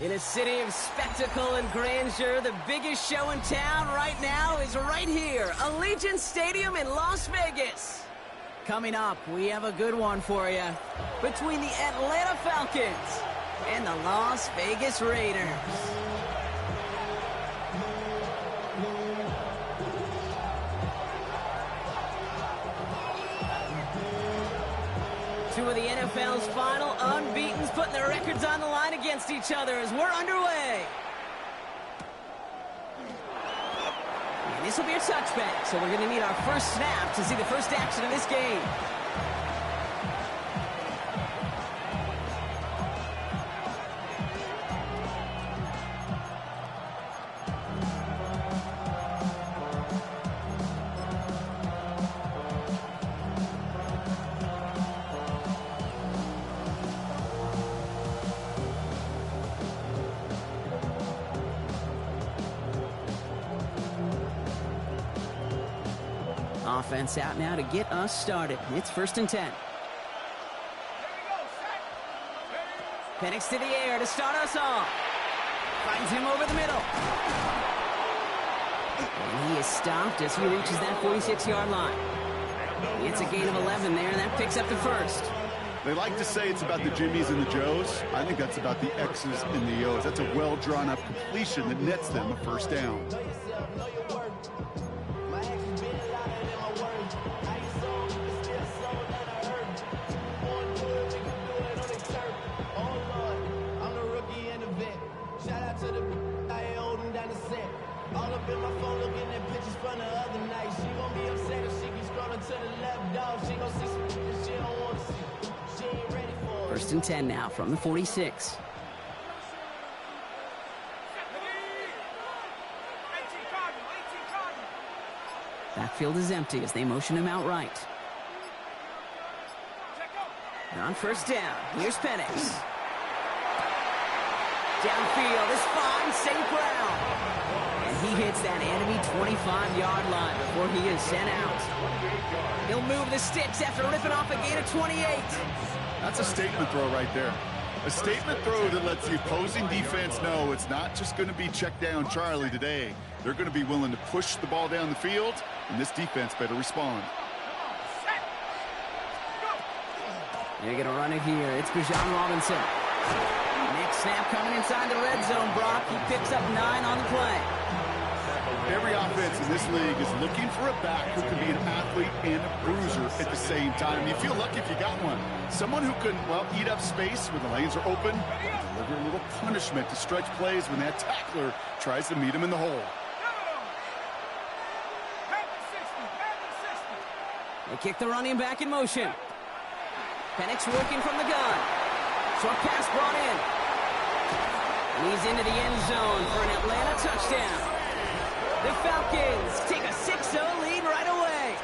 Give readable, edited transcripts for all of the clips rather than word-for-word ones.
In a city of spectacle and grandeur, the biggest show in town right now is right here, Allegiant Stadium in Las Vegas. Coming up, we have a good one for you. Between the Atlanta Falcons and the Las Vegas Raiders. Two of the NFL's final unbeatens putting their records on the line against each other as we're underway. And this will be a touchback, so we're going to need our first snap to see the first action of this game. Offense out now to get us started. It's 1st and 10. Penix to the air to start us off. Finds him over the middle. And he is stopped as he reaches that 46-yard line. It's a gain of 11 there, and that picks up the first. They like to say it's about the Jimmies and the Joes. I think that's about the X's and the O's. That's a well-drawn-up completion that nets them a first down. First and 10 now from the 46. Backfield is empty as they motion him out right. On first down, here's Penix. Downfield is fine, St. Brown. And he hits that enemy 25-yard line before he is sent out. He'll move the sticks after ripping off a gain of 28. That's a statement throw right there. A statement throw that lets the opposing defense know it's not just going to be check down Charlie today. They're going to be willing to push the ball down the field, and this defense better respond. They're going to run it here. It's Bijan Robinson. Next snap coming inside the red zone, Brock. He picks up 9 on the play. Every offense in this league is looking for a back who can be an athlete and a bruiser at the same time. You feel lucky if you got one. Someone who can, well, eat up space when the lanes are open, deliver a little punishment to stretch plays when that tackler tries to meet him in the hole. They kick the running back in motion. Penix working from the gun. Short pass brought in. And he's into the end zone for an Atlanta touchdown. The Falcons take a 6-0 lead right away.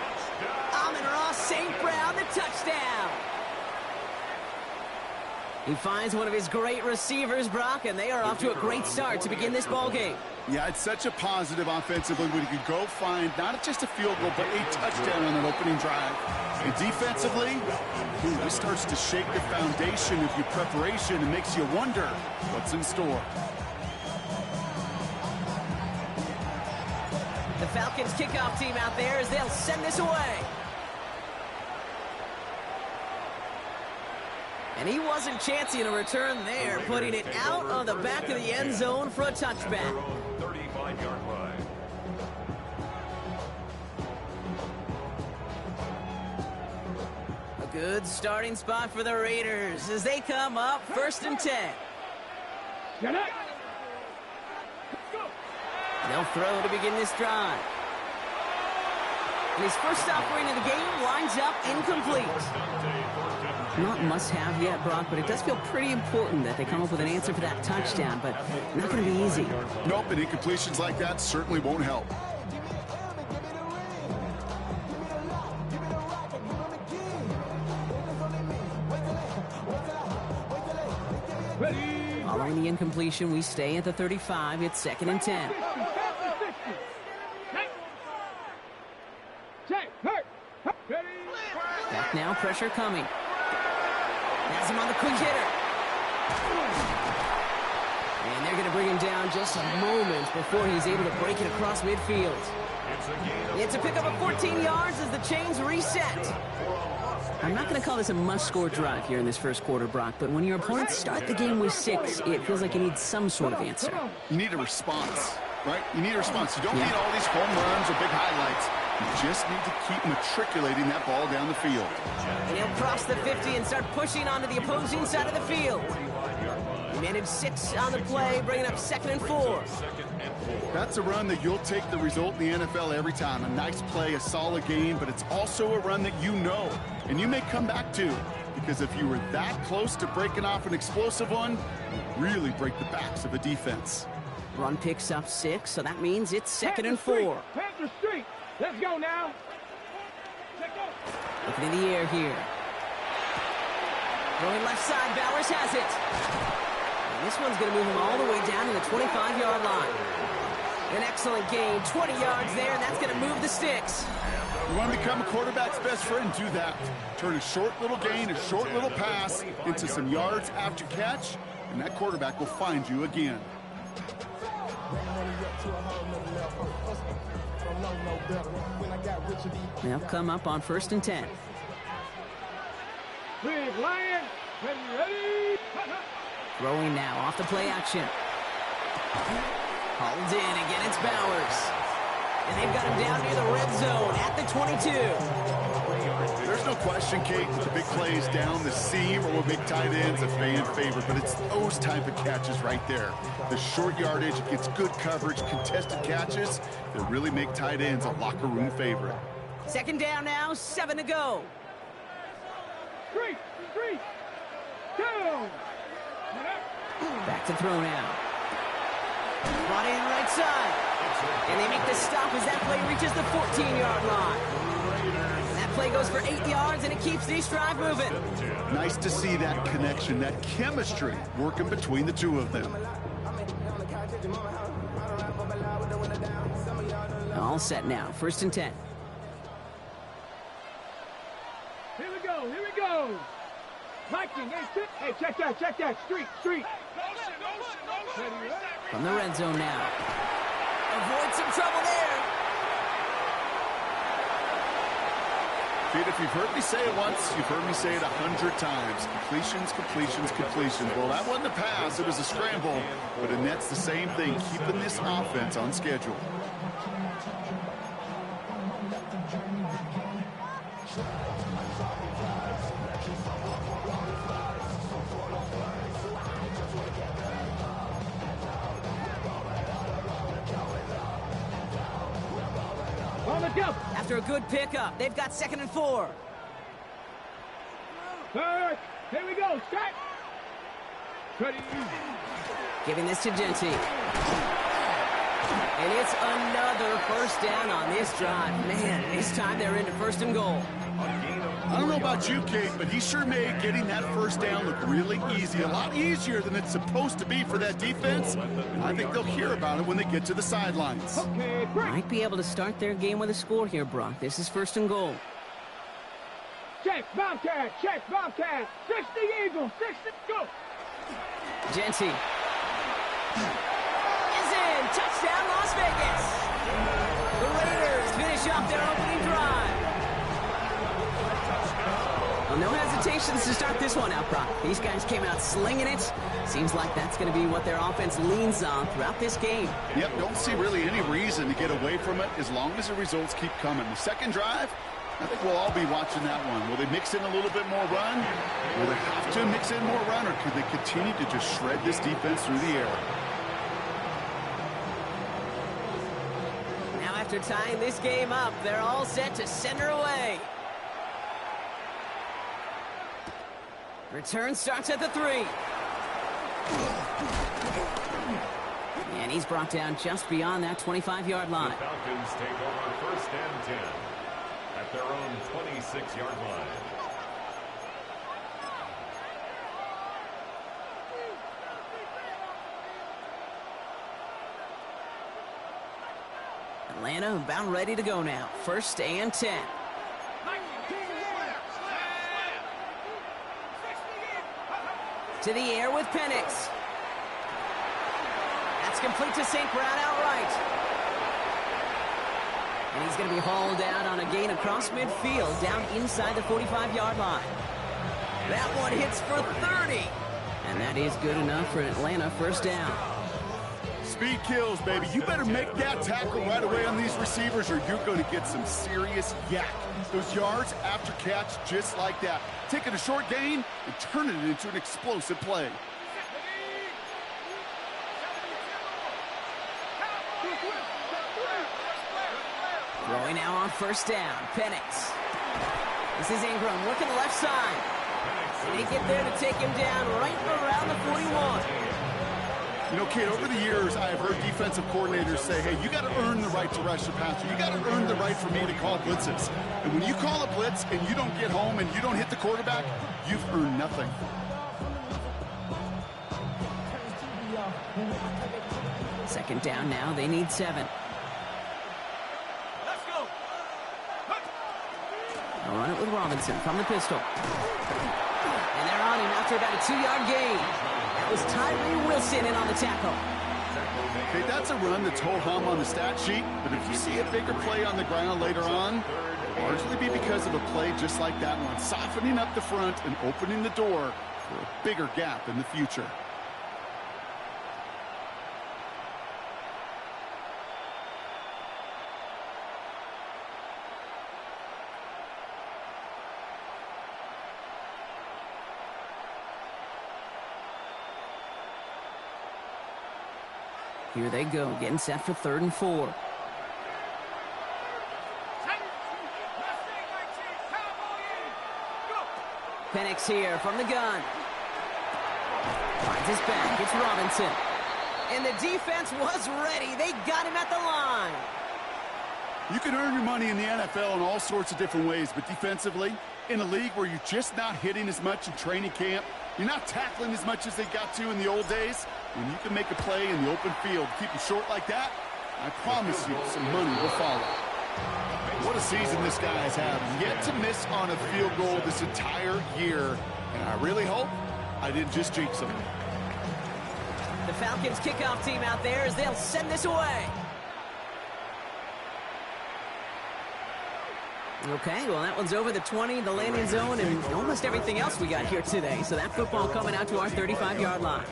Amon-Ra St. Brown, the touchdown. He finds one of his great receivers, Brock, and they are off to a great start to begin this ball game. Yeah, it's such a positive offensively when you can go find not just a field goal, but a touchdown on that opening drive. And defensively, this starts to shake the foundation of your preparation and makes you wonder what's in store. The Falcons kickoff team out there as they'll send this away. And he wasn't chancing a return there, putting it out of the back of the end zone for a touchback. 35-yard line. A good starting spot for the Raiders as they come up 1st and 10. They'll throw to begin this drive. And his first offering of the game lines up incomplete. Not must-have yet, Brock, but it does feel pretty important that they come up with an answer for that touchdown, but not going to be easy. Nope, and incompletions like that certainly won't help. Following the incompletion, we stay at the 35. It's 2nd and 10. Back now, pressure coming. Has him on the quick hitter. And they're going to bring him down just moments before he's able to break it across midfield. It's a pickup of 14 yards as the chains reset. I'm not going to call this a must-score drive here in this first quarter, Brock, but when your opponents start the game with 6, it feels like you need some sort of answer. You need a response, right? You need a response. You don't need all these home runs or big highlights. You just need to keep matriculating that ball down the field. And he'll cross the 50 and start pushing onto the opposing side of the field. He managed 6 on the play, bringing up 2nd and 4. That's a run that you'll take the result in the NFL every time. A nice play, a solid game, but it's also a run that you know, and you may come back to, because if you were that close to breaking off an explosive one, you really break the backs of a defense. Run picks up 6, so that means it's 2nd and 4. Panther Street. Let's go now. Looking in the air here. Going left side, Bowers has it. And this one's going to move him all the way down to the 25-yard line. An excellent gain, 20 yards there, and that's going to move the sticks. You want to become a quarterback's best friend, do that. Turn a short little gain, a short little pass into some yards after catch, and that quarterback will find you again. They'll come up on 1st and 10. Big Lion, ready. Throwing now off the play action. Hauled in, again it's Bowers. And they've got him down near the red zone at the 22. There's no question, Kate, that the big plays down the seam or with big tight ends a fan favorite, but it's those type of catches right there. The short yardage, gets good coverage, contested catches that really make tight ends a locker room favorite. 2nd down now, 7 to go. 3, 2. Back to throw now. Brought in right side. And they make the stop as that play reaches the 14-yard line. That play goes for 8 yards, and it keeps this drive moving. Nice to see that connection, that chemistry working between the two of them. All set now, 1st and 10. Here we go. Viking, hey, check that, street. From the red zone now. Avoid some trouble there. Pete, if you've heard me say it once, you've heard me say it 100 times. Completions. Well, that wasn't a pass, it was a scramble, but it nets the same thing, keeping this offense on schedule. After a good pickup, they've got 2nd and 4. Third, here we go, set. Ready. Giving this to Genty. And it's another 1st down on this drive. Man, this time they're into 1st and goal. I don't know about you, Kate, but he sure made getting that 1st down look really easy. A lot easier than it's supposed to be for that defense. I think they'll hear about it when they get to the sidelines. Okay, break. Might be able to start their game with a score here, Brock. This is 1st and goal. Check, Bobcat. 60 Eagles, 60, go. Genty. Is in. Touchdown, Las Vegas. The Raiders finish off their opening drive. Well, no hesitations to start this one out, Brock. These guys came out slinging it. Seems like that's going to be what their offense leans on throughout this game. Yep, don't see really any reason to get away from it as long as the results keep coming. The 2nd drive, I think we'll all be watching that one. Will they mix in a little bit more run? Will they have to mix in more run, or could they continue to just shred this defense through the air? Now after tying this game up, they're all set to send her away. Return starts at the 3. And he's brought down just beyond that 25-yard line. The Falcons take over 1st and 10 at their own 26-yard line. Atlanta about ready to go now. 1st and 10. To the air with Penix. It's complete to St. Brown outright. And he's going to be hauled out on a gain across midfield, down inside the 45-yard line. That one hits for 30. And that is good enough for an Atlanta first down. Speed kills, baby. You better make that tackle right away on these receivers or you're going to get some serious yak. Those yards after catch just like that. Taking a short gain and turning it into an explosive play. Throwing now on first down. Penix. This is Ingram working the left side. And they get there to take him down right around the 41. You know, kid, over the years, I have heard defensive coordinators say, hey, you got to earn the right to rush the passer. You got to earn the right for me to call blitzes. And when you call a blitz and you don't get home and you don't hit the quarterback, you've earned nothing. Second down now. They need 7. They'll run it with Robinson from the pistol. And they're on him after about a 2-yard gain. That was Tyree Wilson in on the tackle. Okay, that's a run that's ho-hum on the stat sheet, but if you see a bigger play on the ground later on, it'll largely be because of a play just like that one, softening up the front and opening the door for a bigger gap in the future. Here they go, getting set for 3rd and 4. Penix here from the gun. Finds his back. It's Robinson. And the defense was ready. They got him at the line. You can earn your money in the NFL in all sorts of different ways, but defensively, in a league where you're just not hitting as much in training camp, you're not tackling as much as they got to in the old days, when you can make a play in the open field, keep it short like that, I promise you some money will follow. What a season this guy has had. Yet to miss on a field goal this entire year, and I really hope I didn't just jinx him. The Falcons kickoff team out there as they'll send this away. Okay, well, that one's over the 20, the landing zone, and almost everything else we got here today. So that football coming out to our 35-yard line.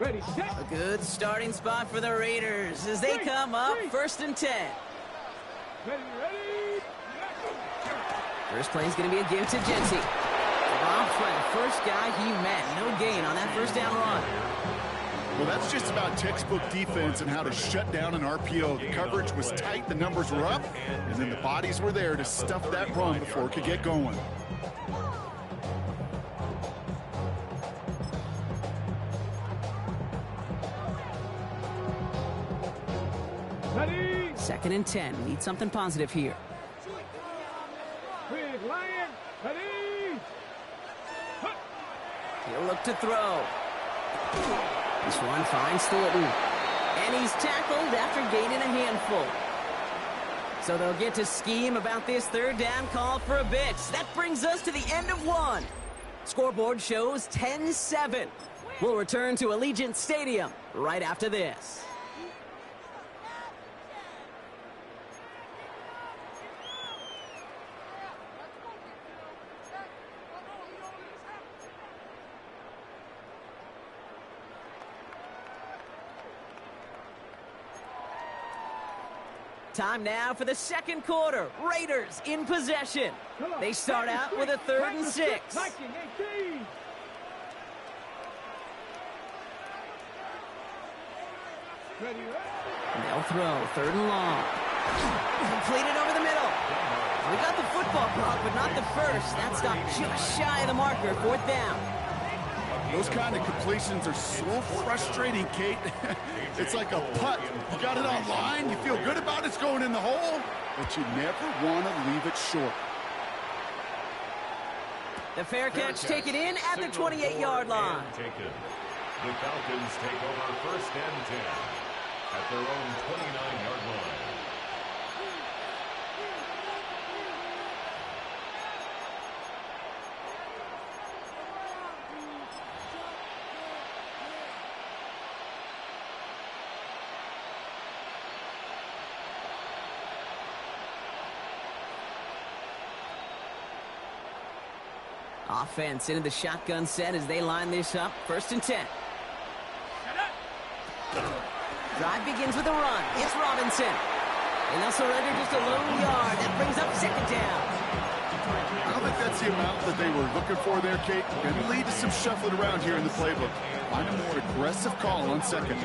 Ready, set. A good starting spot for the Raiders as they come up 1st and 10. Ready. First play is going to be a give to Jency. Robbed by the first guy he met. No gain on that first down run. Well, that's just about textbook defense and how to shut down an RPO. The coverage was tight, the numbers were up, and then the bodies were there to stuff that run before it could get going. Ready. 2nd and 10. Need something positive here. Quick, Lion. Ready. He'll look to throw. This one finds Thornton. And he's tackled after gaining a handful. So they'll get to scheme about this 3rd down call for a bit. That brings us to the end of 1. Scoreboard shows 10-7. We'll return to Allegiant Stadium right after this. Time now for the 2nd quarter. Raiders in possession. They start out with a 3rd and 6. They'll throw 3rd and long. Completed over the middle. We got the football clock, but not the first. That stopped just shy of the marker. 4th down. Those kind of completions are so frustrating, Kate. It's like a putt. You got it on line, you feel good about it's going in the hole, but you never want to leave it short. The fair catch taken in at the 28-yard line. The Falcons take over 1st and 10. at their own 29-yard line. Offense into the shotgun set as they line this up. 1st and 10. Drive begins with a run. It's Robinson. And they'll surrender just a lone yard. That brings up 2nd down. I don't think that's the amount that they were looking for there, Kate. Going to lead to some shuffling around here in the playbook. Find a more aggressive call on 2nd.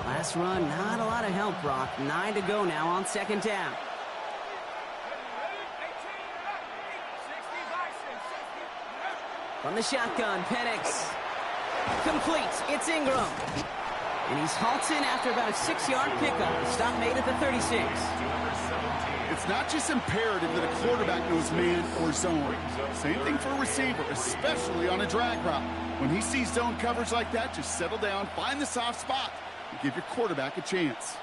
Last run, not a lot of help, Brock. 9 to go now on 2nd down. From the shotgun, Penix. Complete. It's Ingram. And he's halted after about a 6-yard pickup. Stop made at the 36. It's not just imperative that a quarterback knows man or zone. Same thing for a receiver, especially on a drag route. When he sees zone coverage like that, just settle down, find the soft spot, and give your quarterback a chance.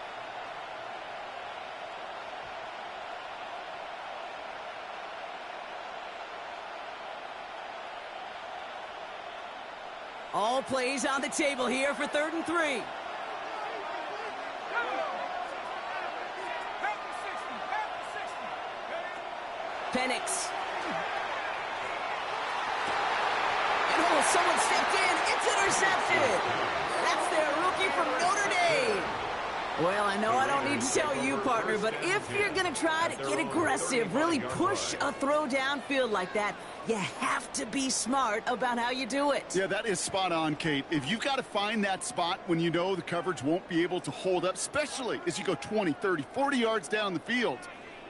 All plays on the table here for 3rd and 3. Penix. And someone stepped in. It's intercepted. That's their rookie from Notre Dame. Well, I know I don't need to tell you, partner, but if you're going to try to get aggressive, really push a throw downfield like that, you have to be smart about how you do it. Yeah, that is spot on, Kate. If you've got to find that spot when you know the coverage won't be able to hold up, especially as you go 20, 30, 40 yards down the field.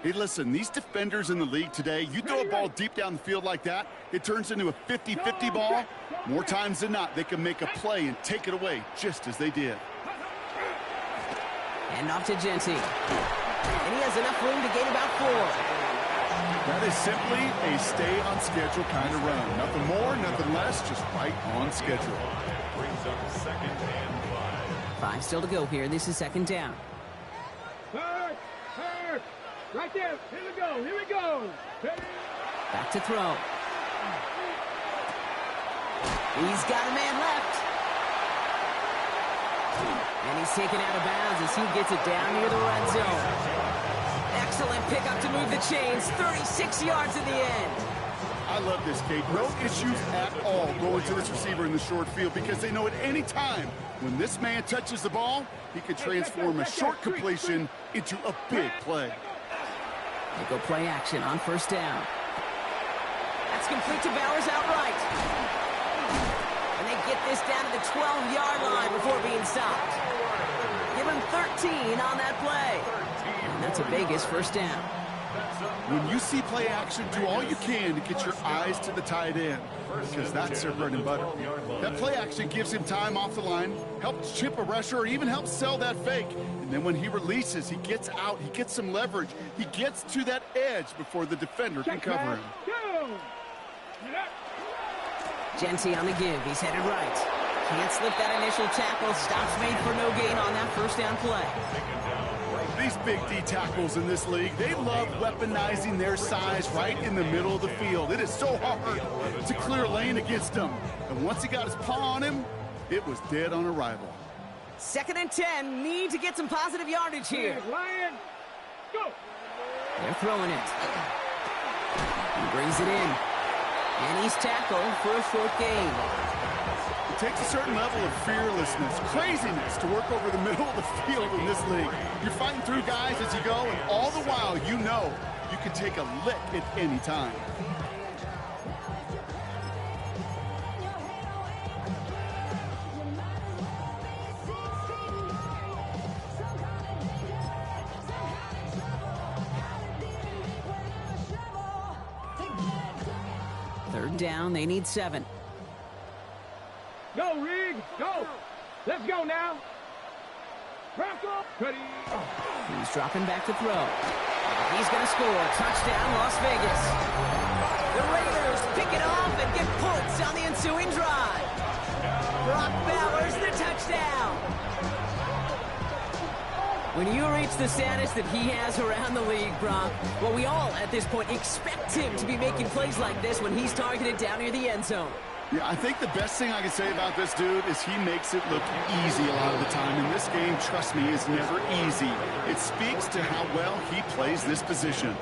Hey, listen, these defenders in the league today, you throw a ball deep down the field like that, it turns into a 50-50 ball. More times than not, they can make a play and take it away just as they did. And off to Genty. And he has enough room to gain about 4. That is simply a stay-on-schedule kind of run. Nothing more, nothing less, just right on schedule. Brings up 2nd and 5. 5 still to go here. This is 2nd down. Right there. Here we go. Here we go. Back to throw. He's got a man left. And he's taken out of bounds as he gets it down near the red zone. Excellent pickup to move the chains. 36 yards in the end. I love this, Kate. No issues at all going to this receiver in the short field because they know at any time when this man touches the ball, he could transform a short completion into a big play. They go play action on 1st down. That's complete to Bowers outright. And they get this down to the 12-yard line before being stopped. Give him 13 on that play. And that's a Vegas 1st down. When you see play action, do all you can to get your eyes to the tight end because that's their bread and butter. That play action gives him time off the line, helps chip a rusher, or even helps sell that fake. And then when he releases, he gets out, he gets some leverage. He gets to that edge before the defender can cover him. Genty on the give. He's headed right. Can't slip that initial tackle. Stops made for no gain on that 1st down play. These big D tackles in this league, they love weaponizing their size right in the middle of the field. It is so hard to clear lane against them. And once he got his paw on him, it was dead on arrival. 2nd and 10. Need to get some positive yardage here. Ryan, go. They're throwing it. He brings it in. And he's tackled for a short gain. It takes a certain level of fearlessness, craziness to work over the middle of the field in this league. You're fighting through guys as you go, and all the while you know you can take a lick at any time. Third down, they need 7. Go, Rig. Go. Let's go now. Bronco. Ready. He's dropping back to throw. He's going to score. Touchdown, Las Vegas. The Raiders pick it off and get points on the ensuing drive. Brock Bowers, the touchdown. When you reach the status that he has around the league, Brock, well, we all at this point expect him to be making plays like this when he's targeted down near the end zone. Yeah, I think the best thing I can say about this dude is he makes it look easy a lot of the time. And this game, trust me, is never easy. It speaks to how well he plays this position.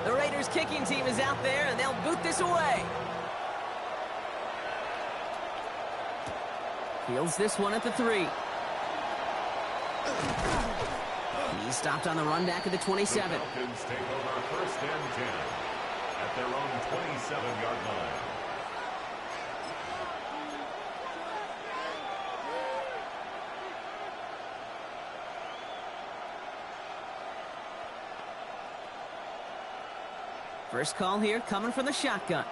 The Raiders kicking team is out there, and they'll boot this away. Fields this one at the 3. He's stopped on the run back at the 27. The Falcons take over 1st and 10 at their own 27-yard line. First call here coming from the shotgun.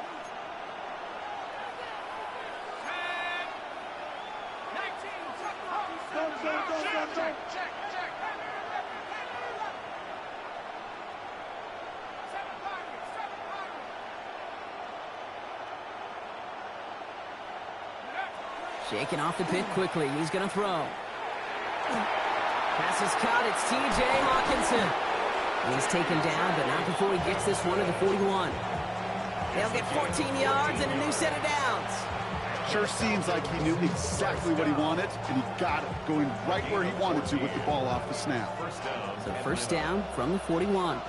Shaking off the pit quickly. He's going to throw. Pass is caught. It's T.J. Hawkinson. He's taken down, but not before he gets this one to the 41. They'll get 14 yards and a new set of downs. Sure seems like he knew exactly what he wanted, and he got it, going right where he wanted to with the ball off the snap. So first down from the 41.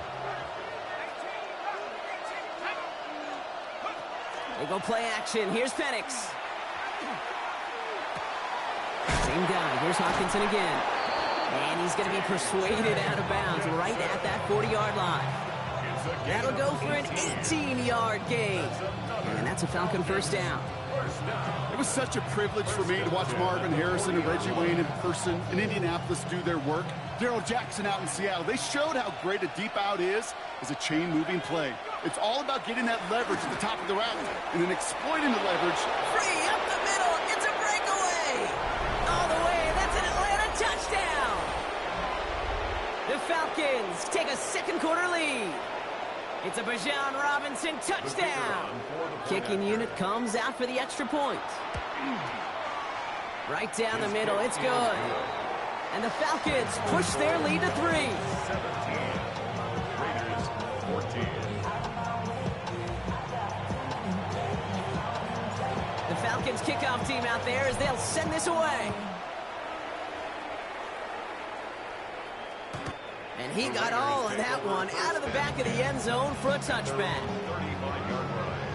They go play action. Here's Penix. Same guy. Here's Hawkinson again. And he's going to be persuaded out of bounds right at that 40-yard line. That'll go for an 18-yard gain. And that's a Falcon first down. It was such a privilege for me to watch Marvin Harrison and Reggie Wayne in person in Indianapolis do their work. Darrell Jackson out in Seattle. They showed how great a deep out is as a chain-moving play. It's all about getting that leverage at the top of the route and then exploiting the leverage. Free up the middle. It's a breakaway. All the way. That's an Atlanta touchdown. The Falcons take a second quarter lead. It's a Bijan Robinson touchdown. Kicking unit comes out for the extra point. Right down the middle. It's good. And the Falcons push their lead to 3. 17. Raiders 14. The Falcons kickoff team out there as they'll send this away. And he got all of that one out of the back of the end zone for a touchback. 35-yard line.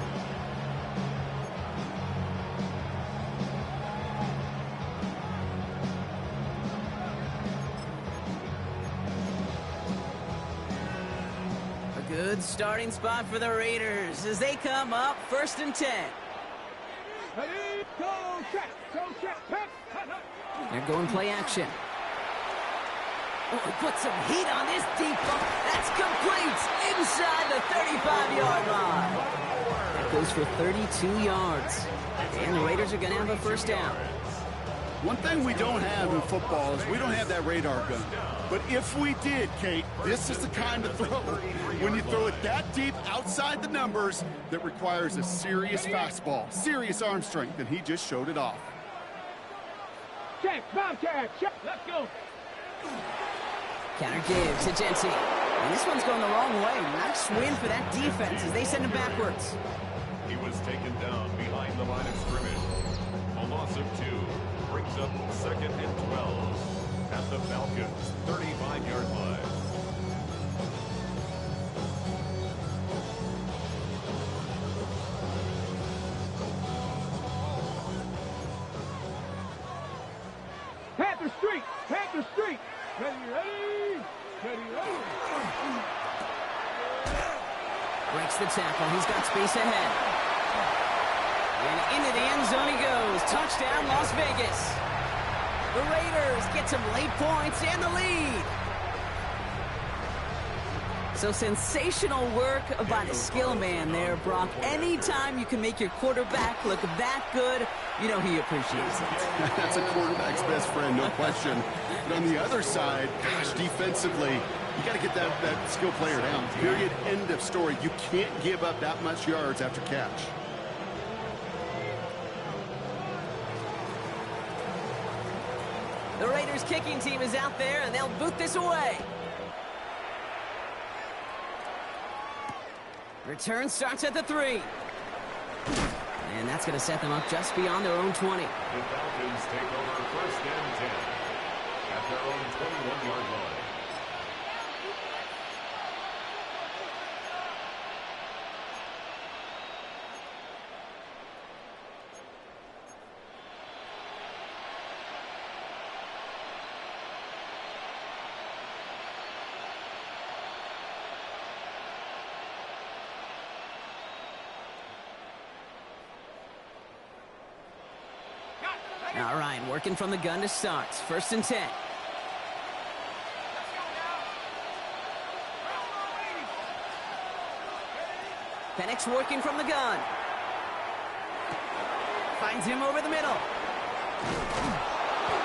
A good starting spot for the Raiders as they come up 1st and 10. They're going play action. Oh, he put some heat on this deep ball. That's complete inside the 35-yard line. That goes for 32 yards. And the Raiders are going to have a first down. One thing we don't have in football is we don't have that radar gun. But if we did, Kate, this is the kind of throw. When you throw it that deep outside the numbers, that requires a serious fastball, serious arm strength, and he just showed it off. Check, Bobcat, check. Let's go. Counter gives to Jency. And this one's going the wrong way. Nice win for that defense as they send him backwards. He was taken down behind the line of scrimmage. A loss of 2 brings up 2nd and 12 at the Falcons' 35-yard line. Panther Street, Panther Street. Ready. Breaks the tackle. He's got space ahead. And into the end zone he goes. Touchdown, Las Vegas. The Raiders get some late points and the lead. So sensational work by the skill man there, Brock. Anytime you can make your quarterback look that good, You know he appreciates it. That's a quarterback's best friend, no question. But on the other side, gosh, defensively, you got to get that skill player down. Period. End of story. You can't give up that much yards after catch. The Raiders kicking team is out there, and they'll boot this away. Return starts at the 3. And that's going to set them up just beyond their own 20. The Falcons take over first and 10 at their own 21-yard line. All right, working from the gun to start. First and 10. Penix working from the gun. Finds him over the middle.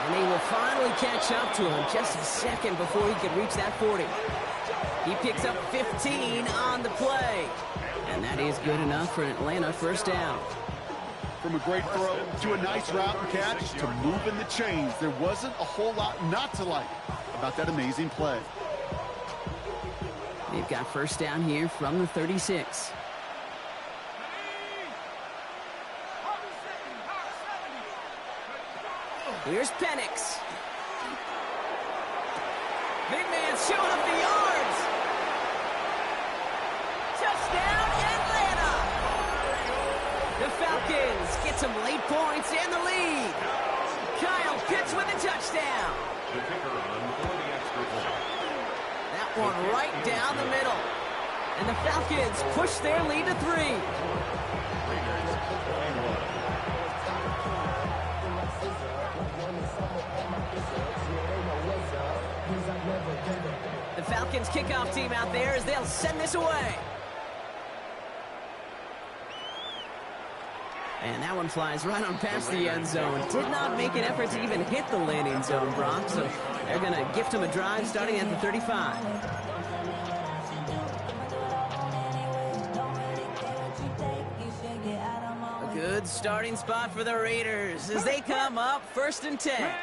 And they will finally catch up to him just a second before he could reach that 40. He picks up 15 on the play. And that is good enough for an Atlanta first down. From a great throw to a nice route and catch to moving the chains, there wasn't a whole lot not to like about that amazing play. They've got first down here from the 36. Here's Penix. Big man showing up the yards. Touchdown, Atlanta! The Falcons get some late points and the lead. Kyle Pitts with a touchdown. The kicker on for the extra point. That one right down the middle. And the Falcons push their lead to 3. Raiders line one. The Falcons kickoff team out there as they'll send this away. And that one flies right on past the end zone. Did not make an effort to even hit the landing zone, Brock. So they're going to gift him a drive starting at the 35. A good starting spot for the Raiders as they come up first and 10.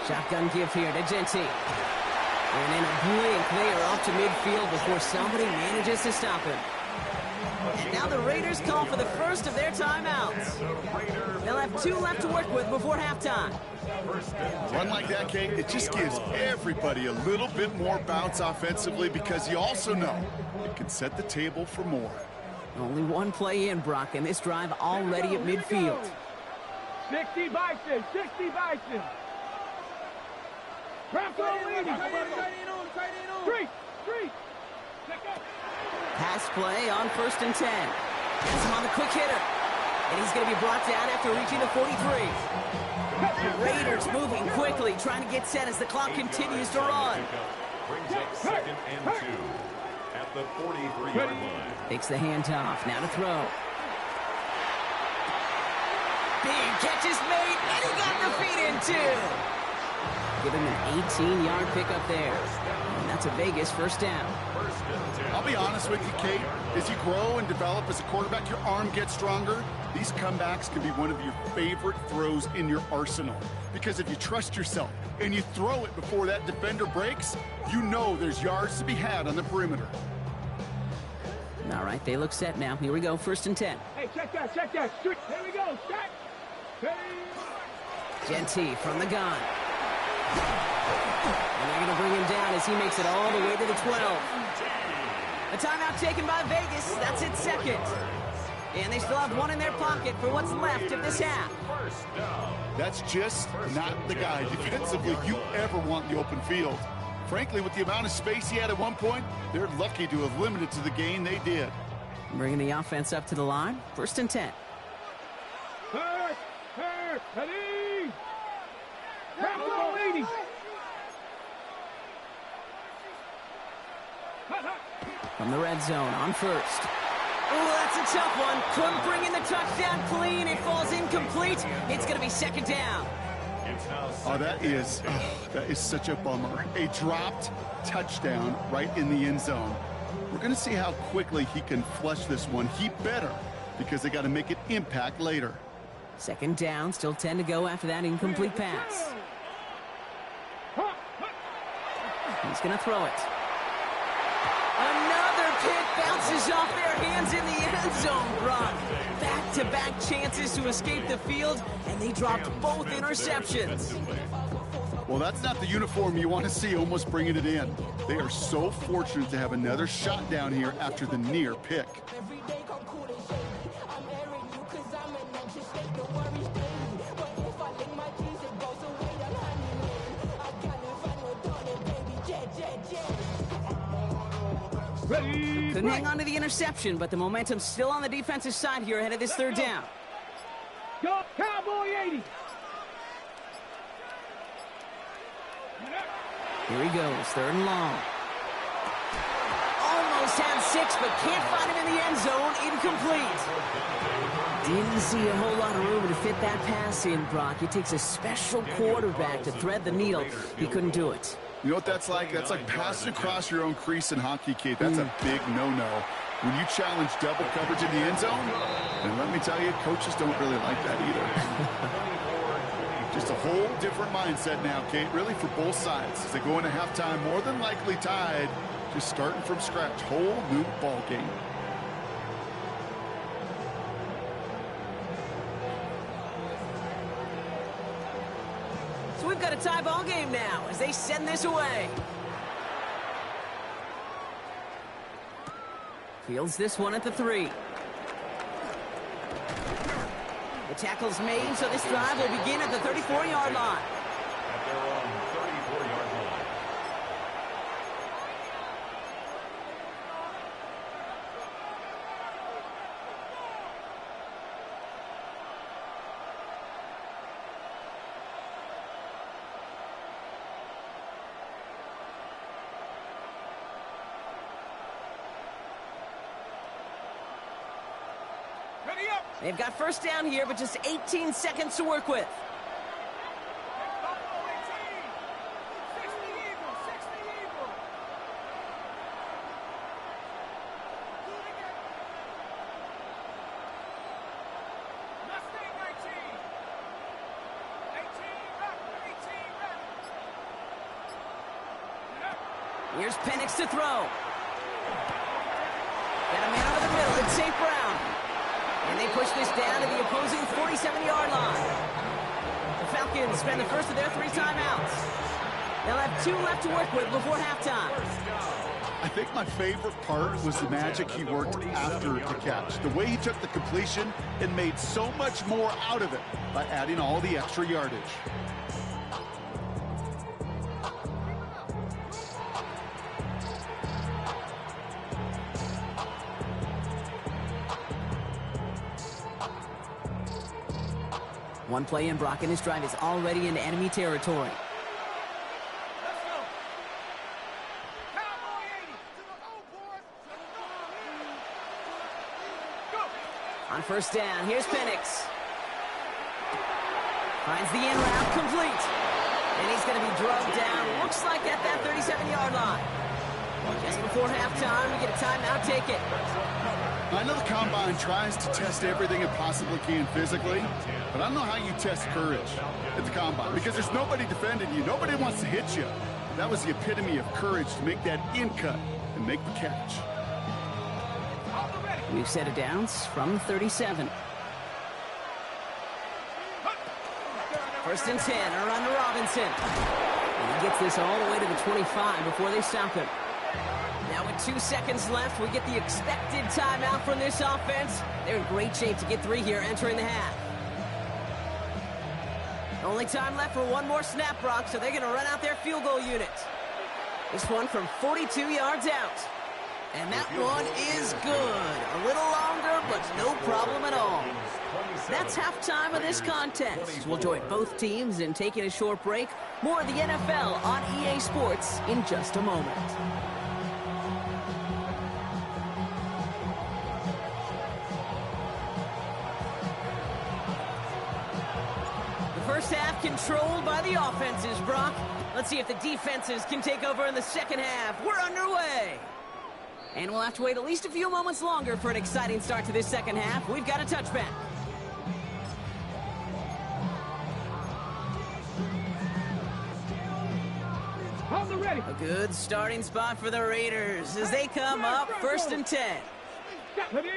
Shotgun give here to Genty. And in a blink, they are off to midfield before somebody manages to stop him. And now the Raiders call for the first of their timeouts. They'll have 2 left to work with before halftime. Run like that, Kate, it just gives everybody a little bit more bounce offensively because you also know it can set the table for more. Only one play in, Brock, and this drive already at midfield. 60 Bison, 60 Bison. Three. Pass play on first and 10. Has him on the quick hitter. And he's going to be brought down after reaching the 43. The Raiders moving quickly, trying to get set as the clock continues to run. Brings up second and 2 at the 43-yard line. Takes the handoff, now to throw. Big catch is made, and he got the feet in too. Give him an 18-yard pickup there. And that's a Vegas first down. I'll be honest with you, Kate. As you grow and develop as a quarterback, your arm gets stronger. These comebacks can be one of your favorite throws in your arsenal. Because if you trust yourself and you throw it before that defender breaks, you know there's yards to be had on the perimeter. All right, they look set now. Here we go, first and 10. Hey, check that. Here we go, set. Genty from the gun. And they're going to bring him down as he makes it all the way to the 12. A timeout taken by Vegas. That's its second. And they still have one in their pocket for what's left of this half. That's just not the guy defensively you ever want in the open field. Frankly, with the amount of space he had at one point, they're lucky to have limited to the gain they did. Bringing the offense up to the line. First and 10. Ready. From the red zone on first. Oh, that's a tough one. Couldn't bring in the touchdown clean. It falls incomplete. It's going to be second down. Oh, that is such a bummer. A dropped touchdown right in the end zone. We're going to see how quickly he can flush this one. He better, because they got to make it impact later. Second down, still 10 to go after that incomplete pass. He's going to throw it. Another pick bounces off their hands in the end zone, Brock. Back-to-back chances to escape the field, and they dropped both interceptions. Well, that's not the uniform you want to see almost bringing it in. They are so fortunate to have another shot down here after the near pick. Couldn't hang on to the interception, but the momentum's still on the defensive side here ahead of this third down. Go, Cowboy 80. Here he goes, third and long. Almost had 6, but can't find him in the end zone. Incomplete. Didn't see a whole lot of room to fit that pass in, Brock. It takes a special quarterback to thread the needle. He couldn't do it. You know what that's like? That's like passing across your own crease in hockey, Kate. That's a big no-no. When you challenge double coverage in the end zone, and let me tell you, coaches don't really like that either. Just a whole different mindset now, Kate, really for both sides. As they go into halftime, more than likely tied, just starting from scratch. Whole new ball game. So we've got a tie ball game now as they send this away. Fields this one at the 3. The tackle's made, so this drive will begin at the 34-yard line. At their own 34-yard line. Ready up. They've got first down here, but just 18 seconds to work with. Buffalo 18. 60 Eagles. 60 Eagles. Do it again. Mustang 19. 18 left. 18 left. Here's Penix to throw. Got a man over the middle. It's St. Brown. And they push this down to the opposing 47-yard line. The Falcons spend the first of their 3 timeouts. They'll have 2 left to work with before halftime. I think my favorite part was the magic he worked after the catch. The way he took the completion and made so much more out of it by adding all the extra yardage. One play in, Brock, and his drive is already into enemy territory. Let's go. Cowboy 80. To the hole, boys. Go. On first down, here's Penix. Finds the in route, complete. And he's going to be drugged down, looks like at that 37-yard line. Just before halftime, we get a timeout, take it. I know the Combine tries to test everything it possibly can physically, but I don't know how you test courage at the Combine, because there's nobody defending you. Nobody wants to hit you. That was the epitome of courage to make that in cut and make the catch. We've set it downs from 37. First and 10, or under Robinson. And he gets this all the way to the 25 before they stop him. Now with 2 seconds left, we get the expected timeout from this offense. They're in great shape to get 3 here entering the half. Only time left for one more snap, Brock, so they're going to run out their field goal unit. This one from 42 yards out. And that one is good. A little longer, but no problem at all. That's halftime of this contest. We'll join both teams in taking a short break. More of the NFL on EA Sports in just a moment. controlled by the offenses, Brock. Let's see if the defenses can take over in the second half. We're underway. And we'll have to wait at least a few moments longer for an exciting start to this second half. We've got a touchback. Hold the ready. A good starting spot for the Raiders as they come up 1st and 10. Ready.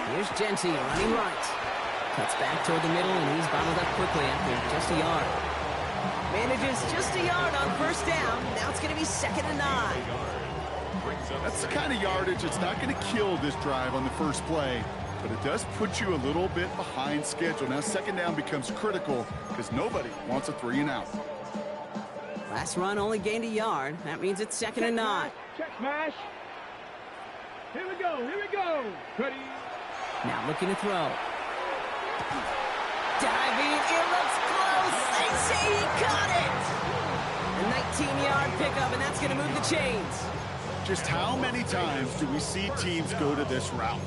Here's Genty running right. Cuts back toward the middle, and he's bottled up quickly after just a yard. Manages just a yard on 1st down. Now it's going to be 2nd and 9. That's the kind of yardage that's not going to kill this drive on the first play, but it does put you a little bit behind schedule. Now 2nd down becomes critical because nobody wants a 3 and out. Last run only gained a yard. That means it's 2nd and 9. Check smash. Here we go. Here we go. Ready. Now looking to throw. Diving. It looks close. They say he caught it. A 19-yard pickup, and that's going to move the chains. Just how many times do we see teams go to this route?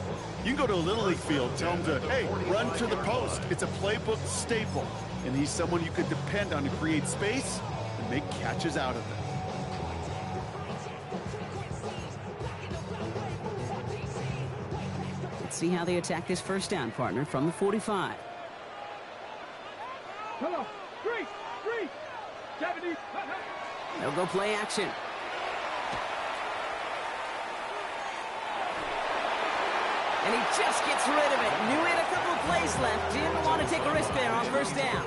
You can go to a Little League field, tell them to, hey, run to the post. It's a playbook staple, and he's someone you could depend on to create space and make catches out of it. Let's see how they attack this 1st down, partner, from the 45. Come on. 3, 70. They'll go play action. And he just gets rid of it. Knew he had a couple of plays left. Didn't want to take a risk there on 1st down.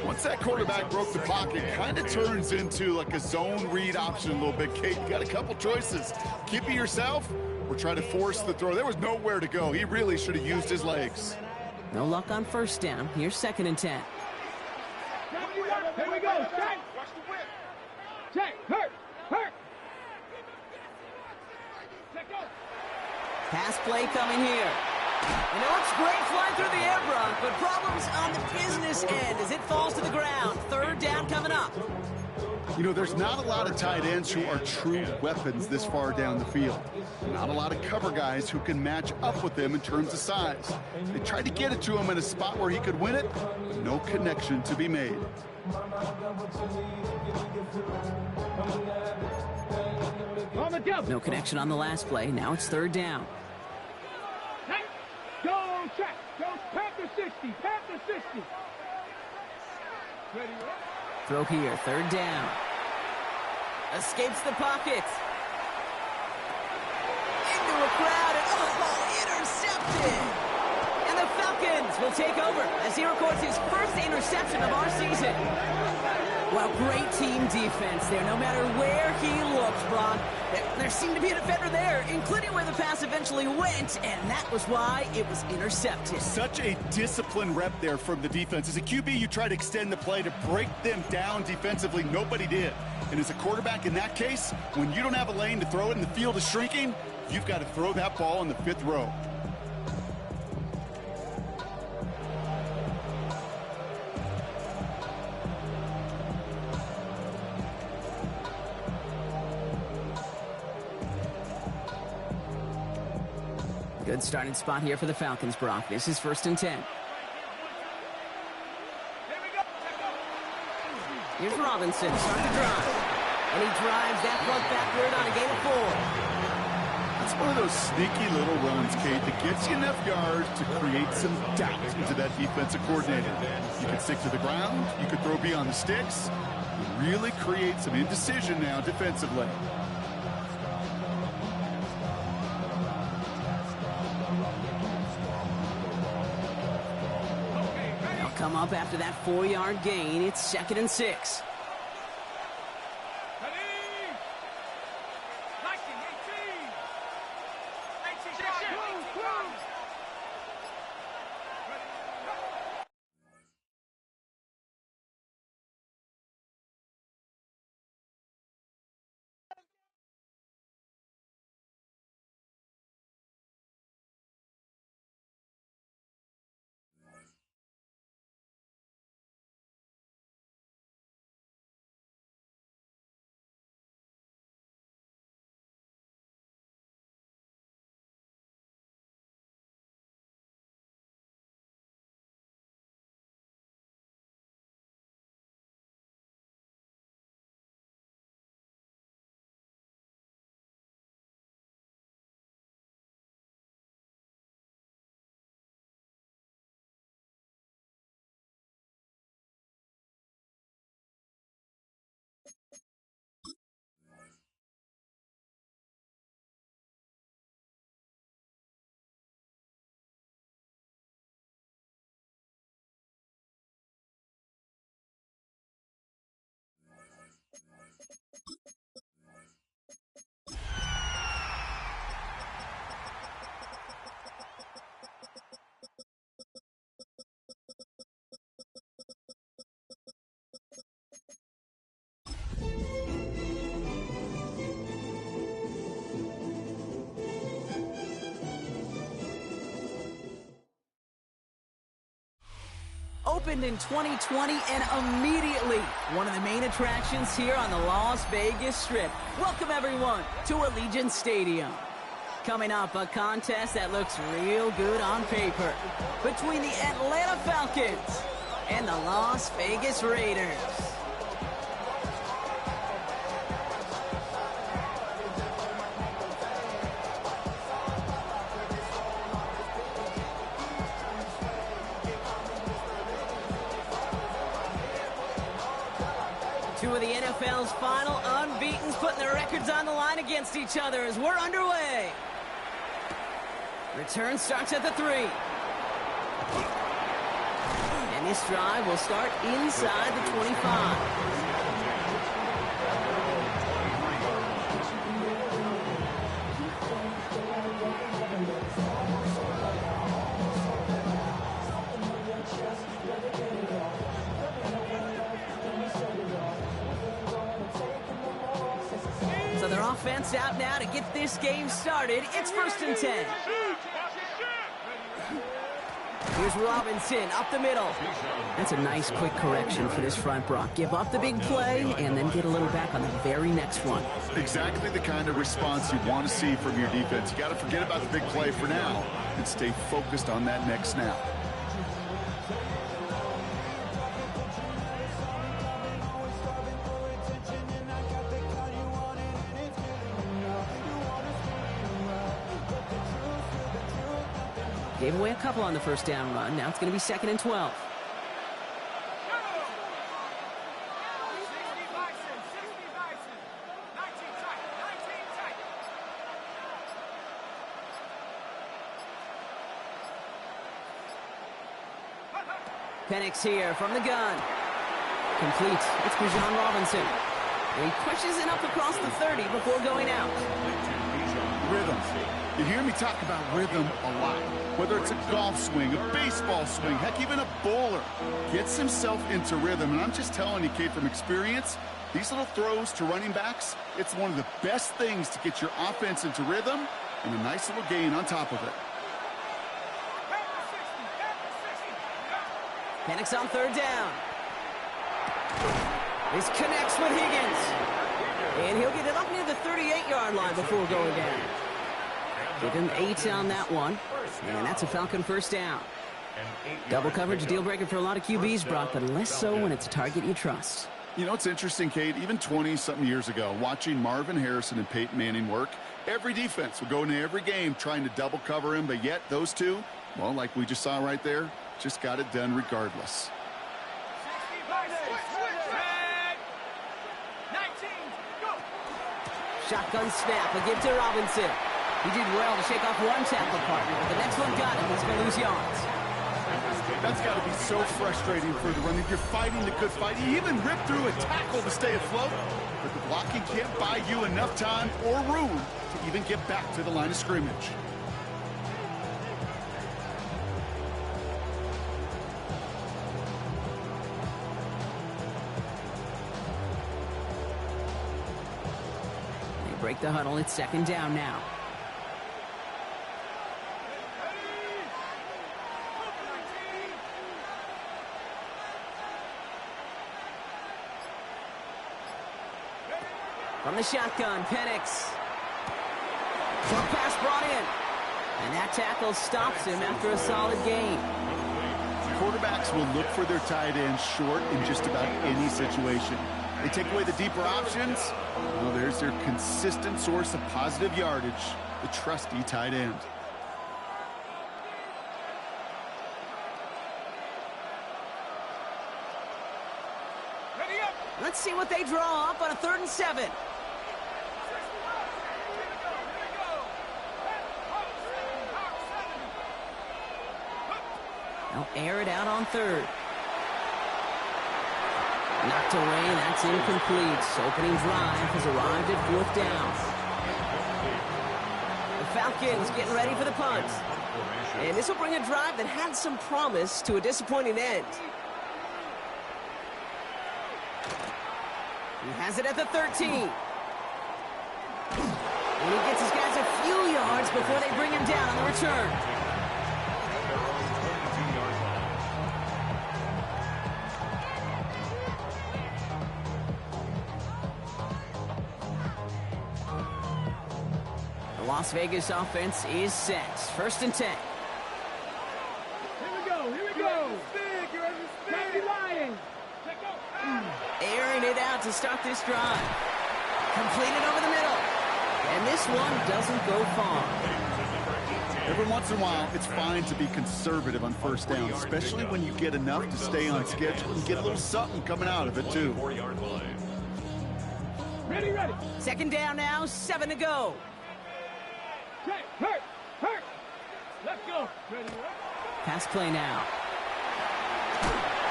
Once that quarterback broke the pocket, kind of turns into like a zone read option a little bit. Kate, you got a couple choices. Keep it yourself or try to force the throw. There was nowhere to go. He really should have used his legs. No luck on 1st down. Here's 2nd and 10. Here we go. Check. Check. Hurt. Check go. Pass play coming here. And it looks great flying through the air, Brock, but problems on the business end as it falls to the ground. 3rd down coming up. You know, there's not a lot of tight ends who are true weapons this far down the field. Not a lot of cover guys who can match up with them in terms of size. They tried to get it to him in a spot where he could win it, but no connection to be made. On the double. No connection on the last play. Now it's 3rd down. Go check. Go Panther 60. Panther 60. Ready. Throw here. 3rd down. Escapes the pocket. Into a crowd and intercepted. And the Falcons will take over as he records his 1st interception of our season. Well, great team defense there. No matter where he looks, Brock, there seemed to be a defender there, including where the pass eventually went, and that was why it was intercepted. Such a disciplined rep there from the defense. As a QB, you try to extend the play to break them down defensively. Nobody did. And as a quarterback in that case, when you don't have a lane to throw it and the field is shrinking, you've got to throw that ball in the 5th row. Good starting spot here for the Falcons, Brock. This is 1st and 10. Here's Robinson, start the drive. And he drives that plug backward on a gain of 4. It's one of those sneaky little runs, Kate, that gets you enough yards to create some doubt into that defensive coordinator. You can stick to the ground. You could throw beyond the sticks. You really create some indecision now defensively. They'll come up after that 4-yard gain. It's 2nd and 6. opened in 2020 and immediately one of the main attractions here on the Las Vegas Strip. Welcome, everyone, to Allegiant Stadium. Coming up, a contest that looks real good on paper between the Atlanta Falcons and the Las Vegas Raiders. Two of the NFL's final unbeatens putting their records on the line against each other as we're underway. Return starts at the 3. And this drive will start inside the 25. So their offense out now to get this game started. It's 1st and 10. Here's Robinson up the middle. That's a nice quick correction for this front, Brock. Give up the big play and then get a little back on the very next one. Exactly the kind of response you want to see from your defense. You got to forget about the big play for now and stay focused on that next snap. Gave away a couple on the first down run. Now it's going to be 2nd and 12. Penix here from the gun. Complete. It's Bijan Robinson. And he pushes it up across the 30 before going out. Rhythm. You hear me talk about rhythm a lot. Whether it's a golf swing, a baseball swing, heck, even a bowler gets himself into rhythm. And I'm just telling you, Kate, from experience, these little throws to running backs, it's one of the best things to get your offense into rhythm and a nice little gain on top of it. Penix on 3rd down. This connects with Higgins. And he'll get it up near the 38-yard line before going down. Give him 8 on that one. And that's a Falcon 1st down. Double coverage, deal breaker for a lot of QBs, Brock, but less so when it's a target you trust. You know, it's interesting, Kate, even 20-something years ago, watching Marvin Harrison and Peyton Manning work, every defense would go into every game trying to double cover him, but yet those two, well, like we just saw right there, just got it done regardless. Shotgun snap, a give to Robinson. He did well to shake off one tackle partner, but the next one got him. He's going to lose yards. That's got to be so frustrating for the running. You're fighting the good fight. You even rip through a tackle to stay afloat, but the blocking can't buy you enough time or room to even get back to the line of scrimmage. They break the huddle. It's 2nd down now. From the shotgun, Penix. Short pass brought in. And that tackle stops him after a solid gain. Quarterbacks will look for their tight end short in just about any situation. They take away the deeper options. Well, there's their consistent source of positive yardage, the trusty tight end. Let's see what they draw up on a 3rd and 7. They'll air it out on 3rd. Knocked away, that's incomplete. Opening drive has arrived at 4th down. The Falcons getting ready for the punt. And this will bring a drive that had some promise to a disappointing end. He has it at the 13. And he gets his guys a few yards before they bring him down on the return. Las Vegas offense is set. 1st and 10. Here we go, here we go. Can't be lying. Airing it out to start this drive. Completed over the middle. And this one doesn't go far. Every once in a while, it's fine to be conservative on 1st down, especially when you get enough to stay on schedule and get a little something coming out of it, too. Ready, ready. 2nd down now, 7 to go. Check, hurt. Let's go. Ready, Pass play now.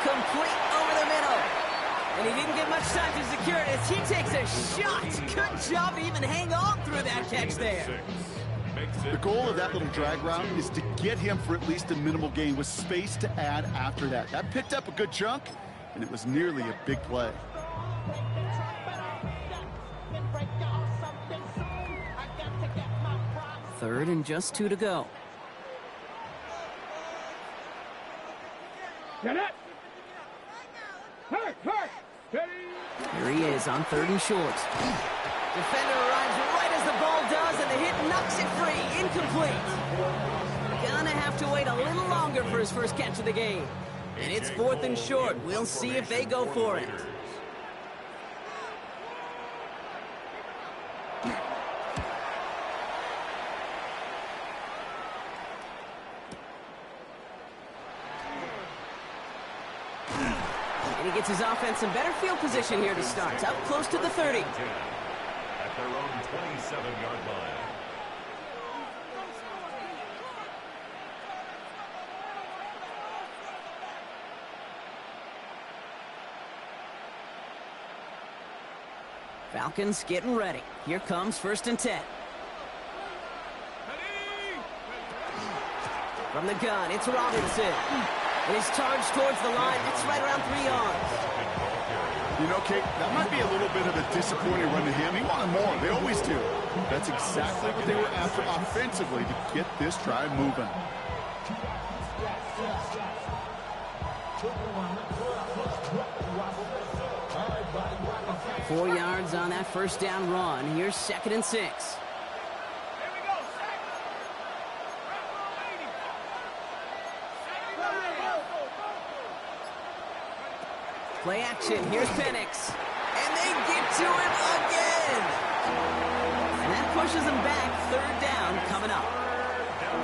Complete over the middle. And he didn't get much time to secure it as he takes a shot. Good job to even hang on through that catch there. The goal of that little drag route is to get him for at least a minimal gain with space to add after that. That picked up a good chunk, and it was nearly a big play. Third and just 2 to go. Get it. Hurt. Ready. Here he is on 3rd and short. Defender arrives right as the ball does, and the hit knocks it free. Incomplete. Gonna have to wait a little longer for his first catch of the game. And it's 4th and short. We'll see if they go for it. And he gets his offense in better field position here to start. Up close to the 30. At their own 27-yard line. Falcons getting ready. Here comes 1st and 10. From the gun, it's Robinson. And he's charged towards the line. It's right around 3 yards. You know, Kate, that might be a little bit of a disappointing run to him. He wanted more. They always do. That's exactly what they were after offensively to get this drive moving. Four yards on that 1st down run. Here's 2nd and 6. Play action. Here's Penix. And they get to him again. And that pushes him back. 3rd down coming up.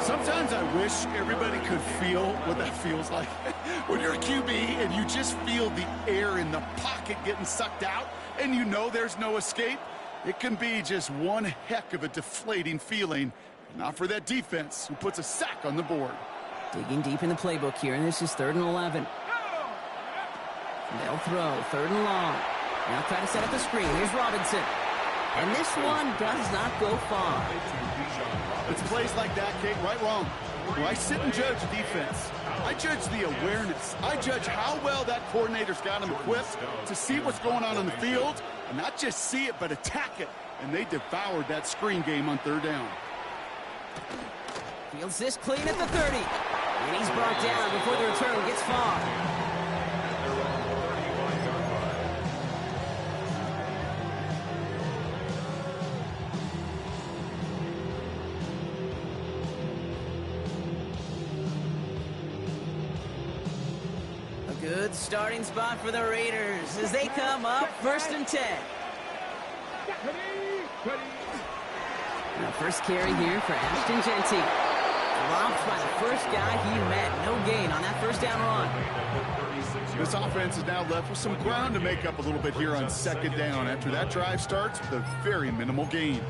Sometimes I wish everybody could feel what that feels like. When you're a QB and you just feel the air in the pocket getting sucked out and you know there's no escape, it can be just one heck of a deflating feeling. Not for that defense who puts a sack on the board. Digging deep in the playbook here, and this is 3rd and 11. They'll throw. 3rd and long. Now try to set up the screen. Here's Robinson. And this one does not go far. It's plays like that, Kate, right wrong. When I sit and judge defense, I judge the awareness. I judge how well that coordinator's got him equipped to see what's going on the field, and not just see it, but attack it. And they devoured that screen game on 3rd down. Fields this clean at the 30. And he's brought down before the return gets far. Good starting spot for the Raiders as they come up 1st and 10. Now first carry here for Ashton Genty. Dropped by the first guy he met. No gain on that 1st down run. This offense is now left with some ground to make up a little bit here on 2nd down after that drive starts with a very minimal gain.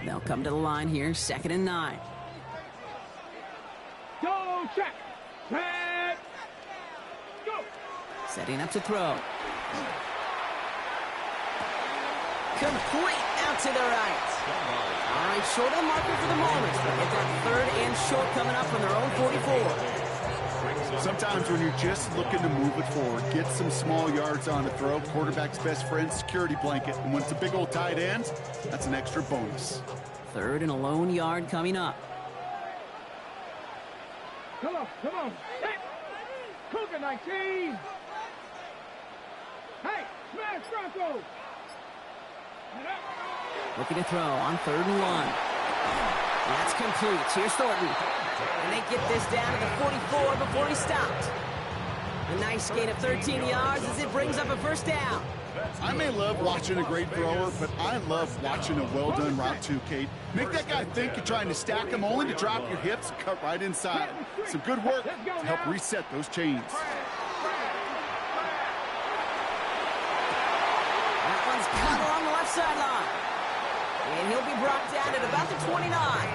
They'll come to the line here, 2nd and 9. Go check. Check. Go. Setting up to throw. Complete out to the right. All right, short of the marker for the moment. They'll get that 3rd and short coming up from their own 44. Sometimes when you're just looking to move it forward, get some small yards on the throw, quarterback's best friend, security blanket. And when it's a big old tight end, that's an extra bonus. 3rd and a lone yard coming up. Come on. Hey. Cougar 19. Smash Bronco. Looking to throw on 3rd and 1. That's complete. Here's Thornton. And they get this down to the 44 before he stopped. A nice gain of 13 yards as it brings up a 1st down. I may love watching a great thrower, but I love watching a well-done route too, Kate. Make that guy think you're trying to stack him only to drop your hips and cut right inside. Some good work to help reset those chains. That one's cut along the left sideline. And he'll be brought down at about the 29.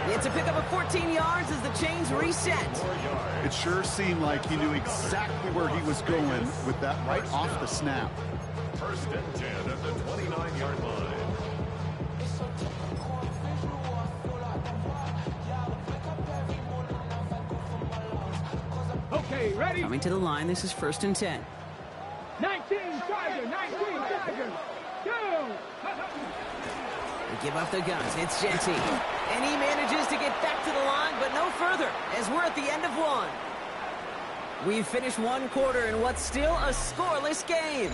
It's a pickup of 14 yards as the chains reset. It sure seemed like he knew exactly where he was going with that right off the snap. 1st and 10 at the 29-yard line. Okay, ready? Coming to the line, this is 1st and 10. 19 Tiger, 19 Tiger. Go! They give up the guns. It's Genty. And he manages to get back to the line, but no further, as we're at the end of 1. We've finished 1 quarter in what's still a scoreless game.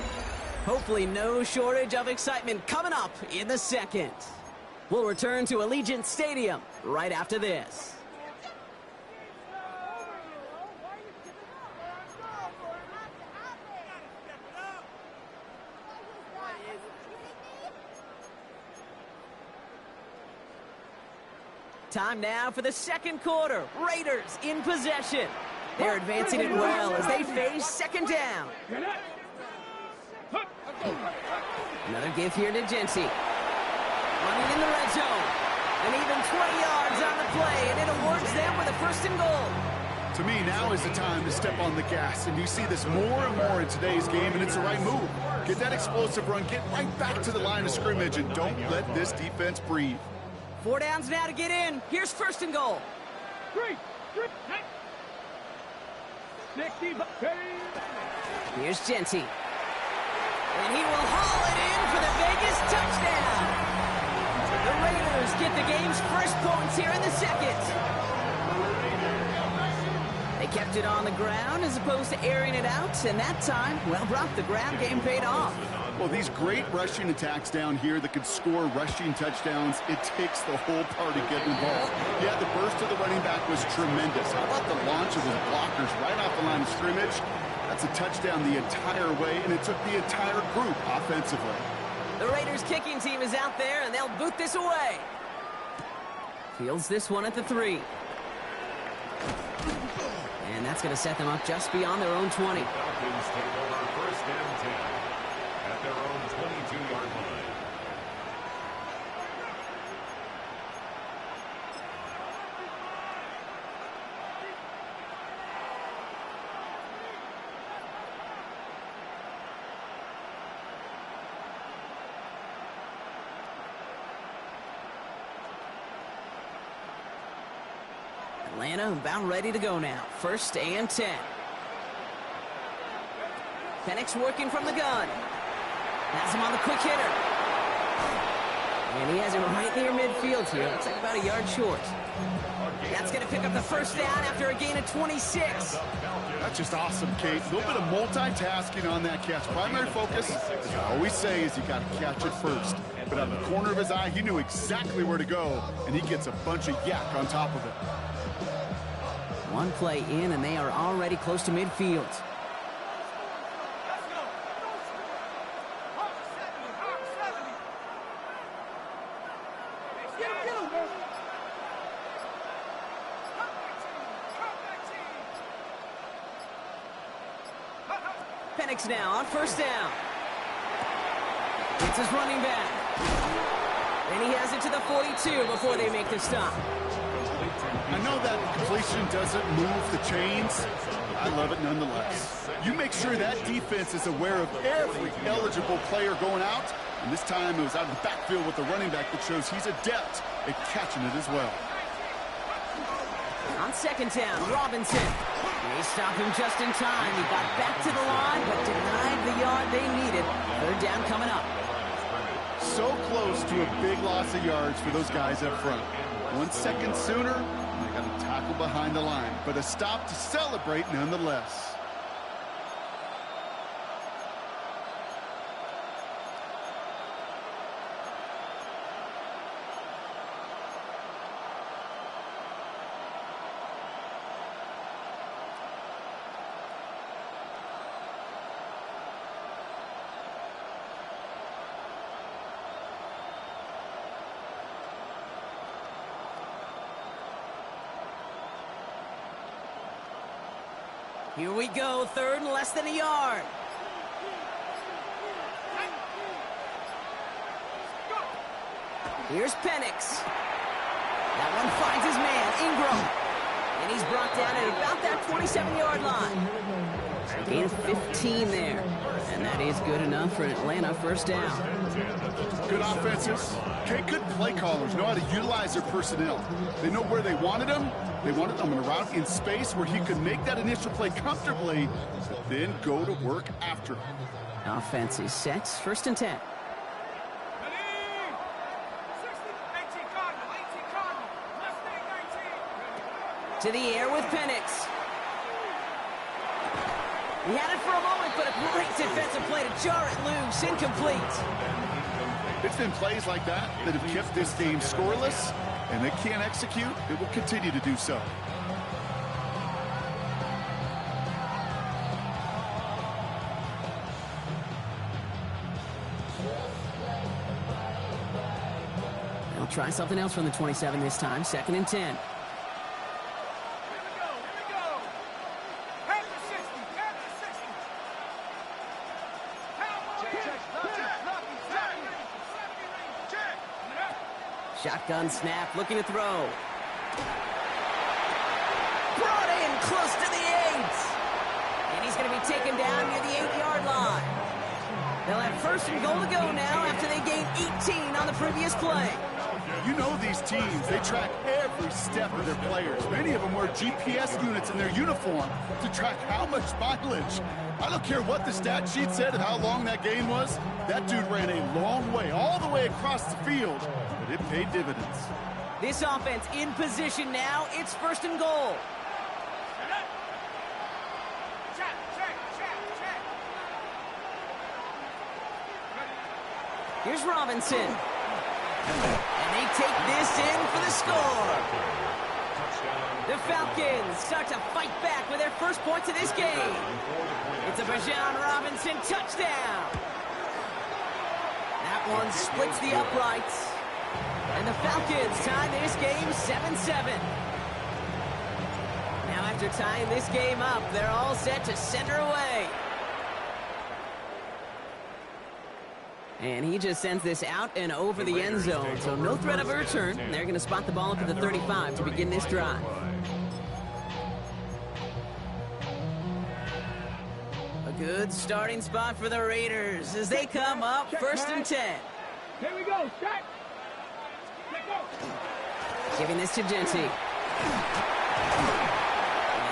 Hopefully no shortage of excitement coming up in the 2nd. We'll return to Allegiant Stadium right after this. Time now for the 2nd quarter. Raiders in possession. They're advancing it well as they face 2nd down. Another give here to Genty. Running in the red zone. And even 20 yards on the play, and it awards them with a 1st and goal. To me, now is the time to step on the gas, and you see this more and more in today's game, and it's the right move. Get that explosive run, get right back to the line of scrimmage, and don't let this defense breathe. 4 downs now to get in. Here's 1st and goal. 3, 60. Here's Genty. And he will haul it in for the Vegas touchdown. The Raiders get the game's 1st points here in the 2nd. They kept it on the ground as opposed to airing it out, and that time, well, Brock, the ground game paid off. Well, these great rushing attacks down here that could score rushing touchdowns, it takes the whole party getting involved. Yeah, the burst of the running back was tremendous. How about the launch of those blockers right off the line of scrimmage? That's a touchdown the entire way, and it took the entire group offensively. The Raiders kicking team is out there, and they'll boot this away. Fields this one at the 3. And that's going to set them up just beyond their own 20. Falcons take over 1st and 10 at their own 22-yard line. Atlanta about ready to go now. 1st and 10. Penix working from the gun. Has him on the quick hitter. And he has him right near midfield here. Looks like about a yard short. That's going to pick up the 1st down after a gain of 26. That's just awesome, Kate. A little bit of multitasking on that catch. Primary focus, as I always say, is you got to catch it first. But out of the corner of his eye, he knew exactly where to go, and he gets a bunch of yak on top of it. One play in, and they are already close to midfield. Penix now on 1st down. It's his running back. And he has it to the 42 before they make the stop. I know that completion doesn't move the chains. I love it nonetheless. You make sure that defense is aware of every eligible player going out. And this time it was out of the backfield with the running back that shows he's adept at catching it as well. On 2nd down, Robinson. They stop him just in time. He got back to the line, but denied the yard they needed. 3rd down coming up. So close to a big loss of yards for those guys up front. 1 second sooner, and they got a tackle behind the line. But a stop to celebrate nonetheless. Here we go, third and less than a yard. Here's Penix. That one finds his man, Ingram. And he's brought down at about that 27-yard line. Gain of 15 there. And that is good enough for an Atlanta first down. Good offenses. Okay, good play callers know how to utilize their personnel. They know where they wanted them. They wanted them in a route in space where he could make that initial play comfortably, but then go to work after. Offense is set. First and 10. To the air with Penix. He had it for a moment, but a great defensive play to jar it loose. Incomplete. It's been plays like that that have kept this game scoreless, and they can't execute. It will continue to do so. They'll try something else from the 27 this time. Second and 10. Shotgun snap, looking to throw. Brought in close to the 8. And he's going to be taken down near the 8-yard line. They'll have first and goal to go now after they gained 18 on the previous play. You know these teams, they track every step of their players. Many of them wear GPS units in their uniform to track how much mileage. I don't care what the stat sheet said and how long that gain was. That dude ran a long way, all the way across the field, but it paid dividends. This offense in position now. It's first and goal. Here's Robinson. And they take this in for the score. The Falcons start to fight back with their first points of this game. It's a Bijan Robinson touchdown. That one splits the uprights. And the Falcons tie this game 7-7. Now after tying this game up, they're all set to center away. And he just sends this out and over the end zone. So no threat of a return. They're going to spot the ball up at the 35 to begin this drive. A good starting spot for the Raiders as they come up first and 10. Here we go, shot. Giving this to Genty. And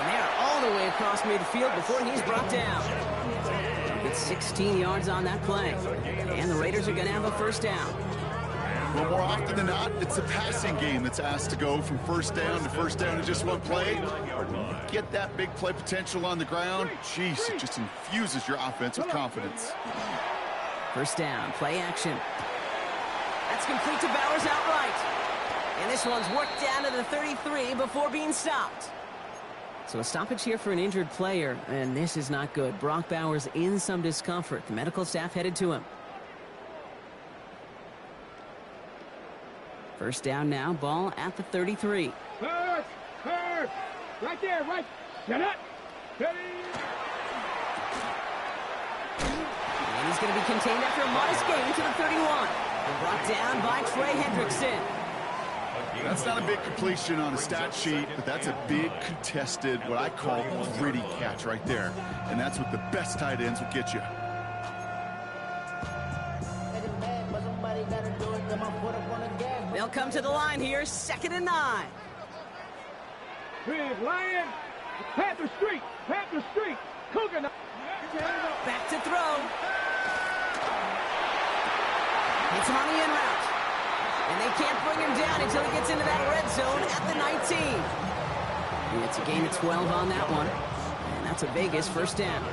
they're all the way across midfield before he's brought down. It's 16 yards on that play. And the Raiders are going to have a first down. Well, more often than not, it's the passing game that's asked to go from first down in just one play. Get that big play potential on the ground. Jeez, it just infuses your offense with confidence. First down, play action. That's complete to Bowers outright. And this one's worked down to the 33 before being stopped. So a stoppage here for an injured player, and this is not good. Brock Bowers in some discomfort. The medical staff headed to him. First down now, ball at the 33. Hurt! Right there, right. Get up! And he's going to be contained after a modest gain to the 31. And brought down by Trey Hendrickson. That's not a big completion on a stat sheet, but that's a big contested, what I call gritty catch right there. And that's what the best tight ends will get you. They'll come to the line here, 2nd and 9. Big Lion, Panther Street, Cougar. Back to throw. It's on the in route. And they can't bring him down until he gets into that red zone at the 19. And it's a gain of 12 on that one. And that's a Vegas first down.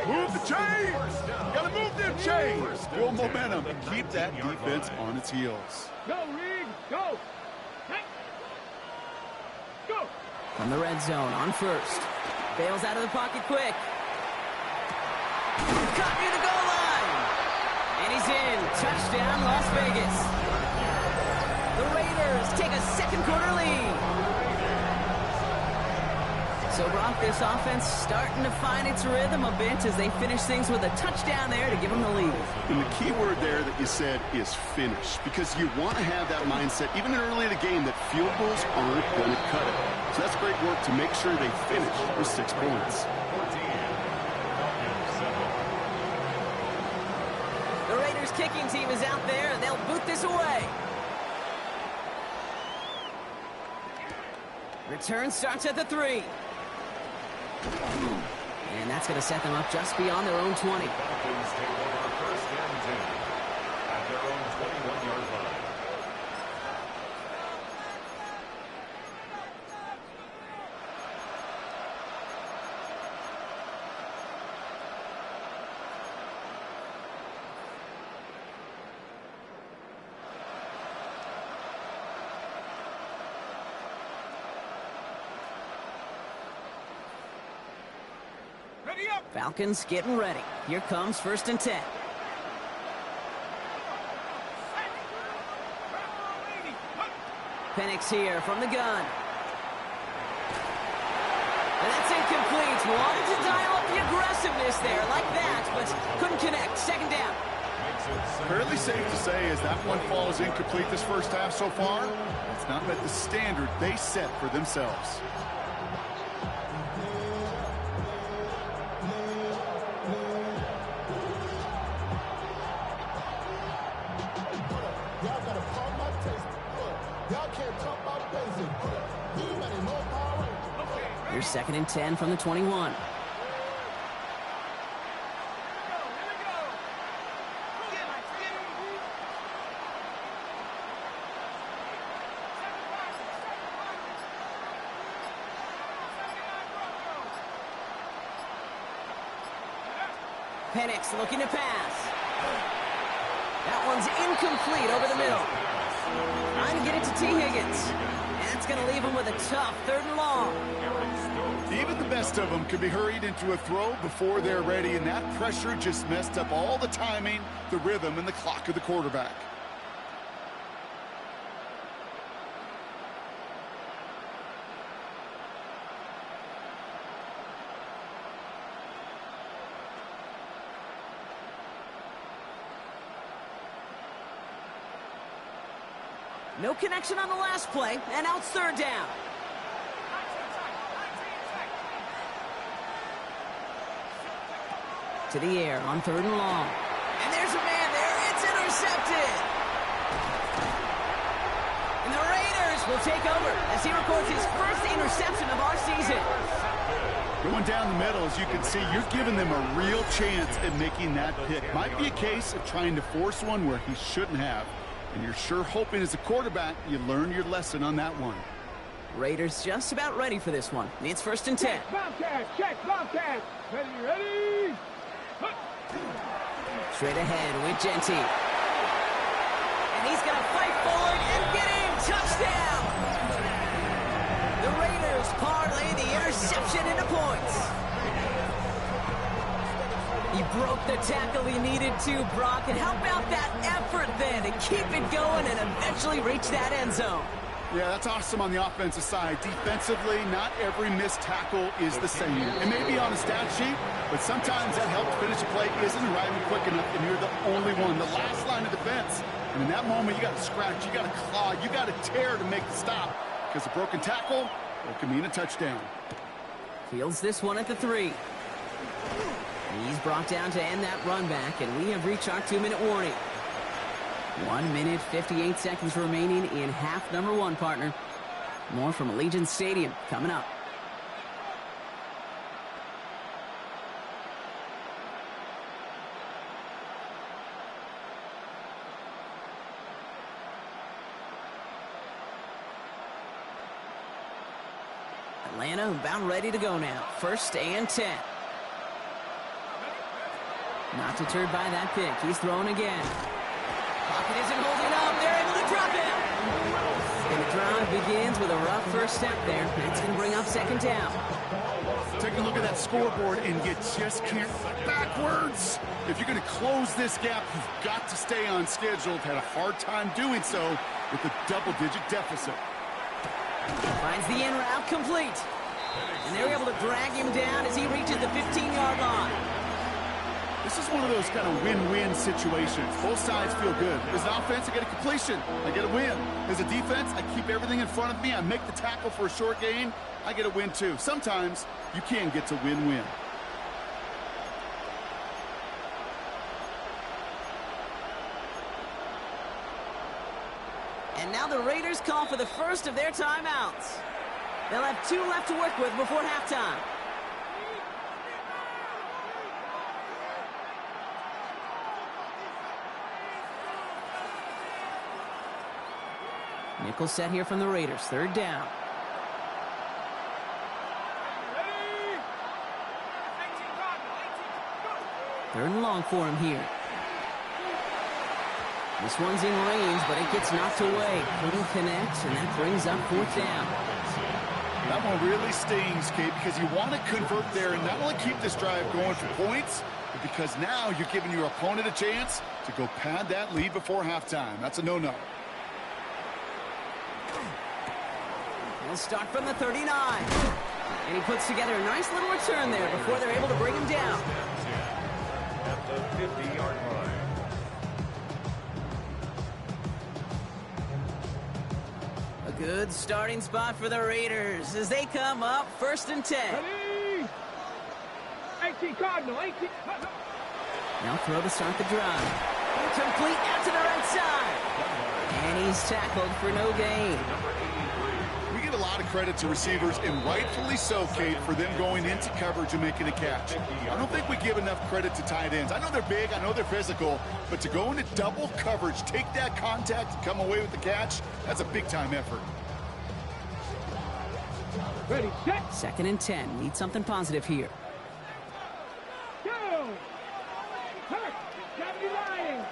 Move the chains! Gotta move them chains! Build momentum and keep that defense on its heels. Go, Reed, go! Hey. Go! From the red zone on first. Bails out of the pocket quick. Caught near the goal line. And he's in. Touchdown, Las Vegas. The Raiders take a second quarter lead. So, Brock, this offense starting to find its rhythm a bit as they finish things with a touchdown there to give them the lead. And the key word there that you said is finish, because you want to have that mindset, even early in the game, that field goals aren't going to cut it. So that's great work to make sure they finish with 6 points. The Raiders kicking team is out there, and they'll boot this away. Return starts at the 3. And that's going to set them up just beyond their own 20. Falcons take over first and 10 at their own 21-yard line. Falcons getting ready. Here comes 1st and 10. Penix here from the gun. And that's incomplete. Wanted to dial up the aggressiveness there like that, but couldn't connect. 2nd down. Fairly safe to say as that one falls incomplete this first half so far, it's not met the standard they set for themselves. Here's 2nd and 10 from the 21. Penix looking to pass. That one's incomplete over the middle. Trying to get it to T. Higgins. And it's going to leave him with a tough 3rd and long. Even the best of them can be hurried into a throw before they're ready, and that pressure just messed up all the timing, the rhythm, and the clock of the quarterback. No connection on the last play, and now it's 3rd down. To the air on 3rd and long. And there's a man there. It's intercepted. And the Raiders will take over as he records his first interception of our season. Going down the middle, as you can see, you're giving them a real chance at making that pick. Might be a case of trying to force one where he shouldn't have. And you're sure hoping as a quarterback you learn your lesson on that one. Raiders just about ready for this one. It's 1st and 10. Check, Bobcat. Ready. Straight ahead with Genty. And he's going to fight forward and get in. Touchdown! The Raiders parlay the interception into points. He broke the tackle he needed to, Brock. And how about that effort then to keep it going and eventually reach that end zone? Yeah, that's awesome on the offensive side. Defensively, not every missed tackle is the same. It may be on a stat sheet, but sometimes that help to finish a play isn't arriving quick enough, and you're the only one, the last line of defense. And in that moment, you got to scratch, you got to claw, you got to tear to make the stop, because a broken tackle, it can mean a touchdown. Fields this one at the 3. He's brought down to end that run back, and we have reached our 2-minute warning. 1 minute, 58 seconds remaining in half number 1, partner. More from Allegiant Stadium coming up. Atlanta about ready to go now. 1st and 10. Not deterred by that pick. He's throwing again. Pocket isn't holding up. They're able to drop it. And the drive begins with a rough first step there. That's going to bring up 2nd down. Take a look at that scoreboard, and you just can't backwards. If you're going to close this gap, you've got to stay on schedule. Had a hard time doing so with a double-digit deficit. Finds the in route complete. And they're able to drag him down as he reaches the 15-yard line. This is one of those kind of win-win situations. Both sides feel good. As an offense, I get a completion. I get a win. As a defense, I keep everything in front of me. I make the tackle for a short gain. I get a win, too. Sometimes you can get to win-win. And now the Raiders call for the first of their timeouts. They'll have 2 left to work with before halftime. Nickel set here from the Raiders. 3rd down. Third and long for him here. This one's in range, but it gets knocked away. Couldn't connect, and that brings up 4th down. That one really stings, Kate, because you want to convert there and not only keep this drive going for points, but because now you're giving your opponent a chance to go pad that lead before halftime. That's a no-no. He'll start from the 39. And he puts together a nice little return there before they're able to bring him down. At the 50-yard line. A good starting spot for the Raiders as they come up 1st and 10. Ready? 18 Cardinal, 18. Now throw to start the drive. Complete out to the right side. And he's tackled for no gain. We give a lot of credit to receivers, and rightfully so, Kate, for them going into coverage and making a catch. I don't think we give enough credit to tight ends. I know they're big, I know they're physical, but to go into double coverage, take that contact, and come away with the catch, that's a big-time effort. Ready, set, 2nd and 10. Need something positive here. go. Hurt, 79.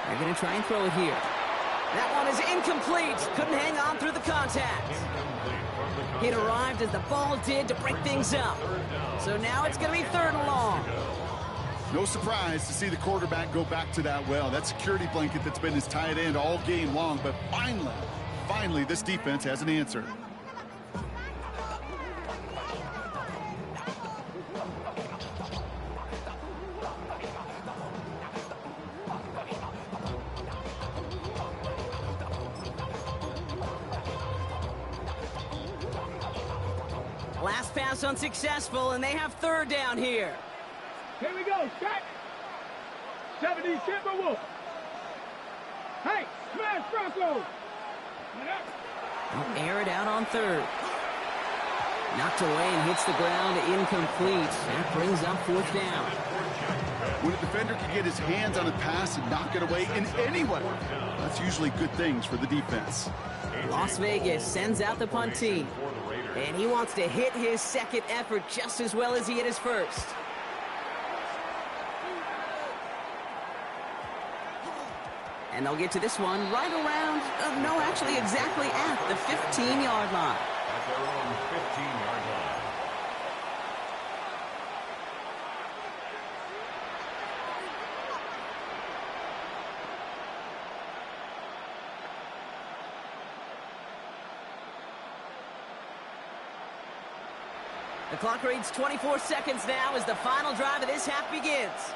They're going to try and throw it here. That one is incomplete. Couldn't hang on through the contact. It arrived as the ball did to break things up. So now it's going to be 3rd and long. No surprise to see the quarterback go back to that well. That security blanket that's been his tight end all game long. But finally, this defense has an answer. Last pass unsuccessful, and they have 3rd down here. Here we go, set. 70 Timberwolves. Hey, smash Broncos. They'll air it out on 3rd. Knocked away and hits the ground, incomplete. That brings up 4th down. When a defender can get his hands on a pass and knock it away in any way, that's usually good things for the defense. Las Vegas sends out the punt team. And he wants to hit his 2nd effort just as well as he hit his 1st. And they'll get to this one right around, no, actually exactly at the 15-yard line. At their own 15-yard line. The clock reads 24 seconds now as the final drive of this half begins.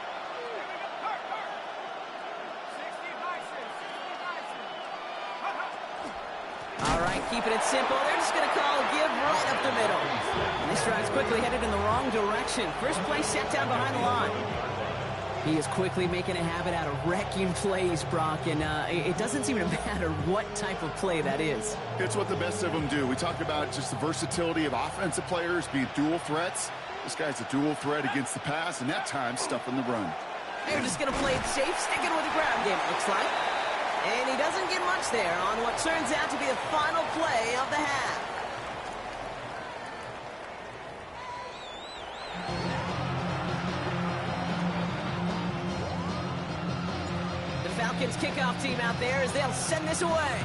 All right, keeping it simple. They're just going to call a give right up the middle. And this drive's quickly headed in the wrong direction. First play set down behind the line. He is quickly making a habit out of wrecking plays, Brock, and it doesn't seem to matter what type of play that is. It's what the best of them do. We talked about just the versatility of offensive players being dual threats. This guy's a dual threat against the pass, and that time stuffing the run. They're just going to play it safe, sticking with the ground game, it looks like. And he doesn't get much there on what turns out to be the final play of the half. The Falcons kickoff team out there as they'll send this away.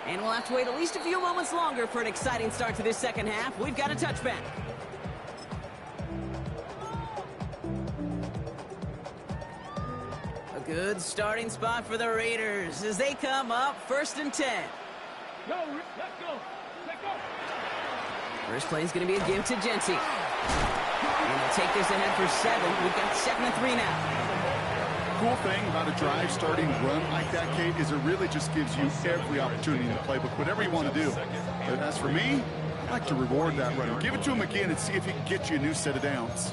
And we'll have to wait at least a few moments longer for an exciting start to this 2nd half. We've got a touchback. A Good starting spot for the Raiders as they come up 1st and 10. Go, let's go. Let's go. First play is going to be a give to Genty. And they'll take this ahead for 7. We've got 2nd and 3 now. Cool thing about a drive starting run like that, Kate, is it really just gives you every opportunity in the playbook, whatever you want to do. But as for me, I like to reward that runner. Give it to him again and see if he can get you a new set of downs.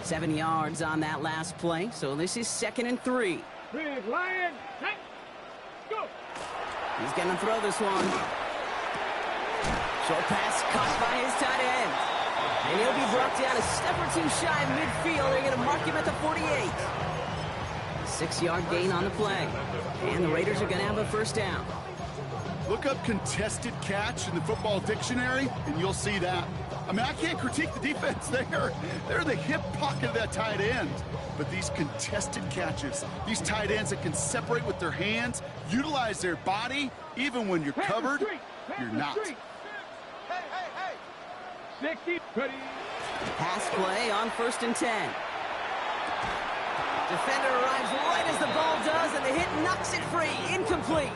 Seven yards on that last play, so this is 2nd and 3. Big Lion. Hey, go. He's going to throw this one. Short pass caught by his tight end. And he'll be brought down a step or 2 shy of midfield. They're going to mark him at the 48. 6-yard gain on the play. And the Raiders are going to have a first down. Look up contested catch in the football dictionary, and you'll see that. I mean, I can't critique the defense there. They're the hip pocket of that tight end. But these contested catches, these tight ends that can separate with their hands, utilize their body, even when you're covered, you're not. 60, ready. Pass play on 1st and 10. Defender arrives right as the ball does, and the hit knocks it free. Incomplete.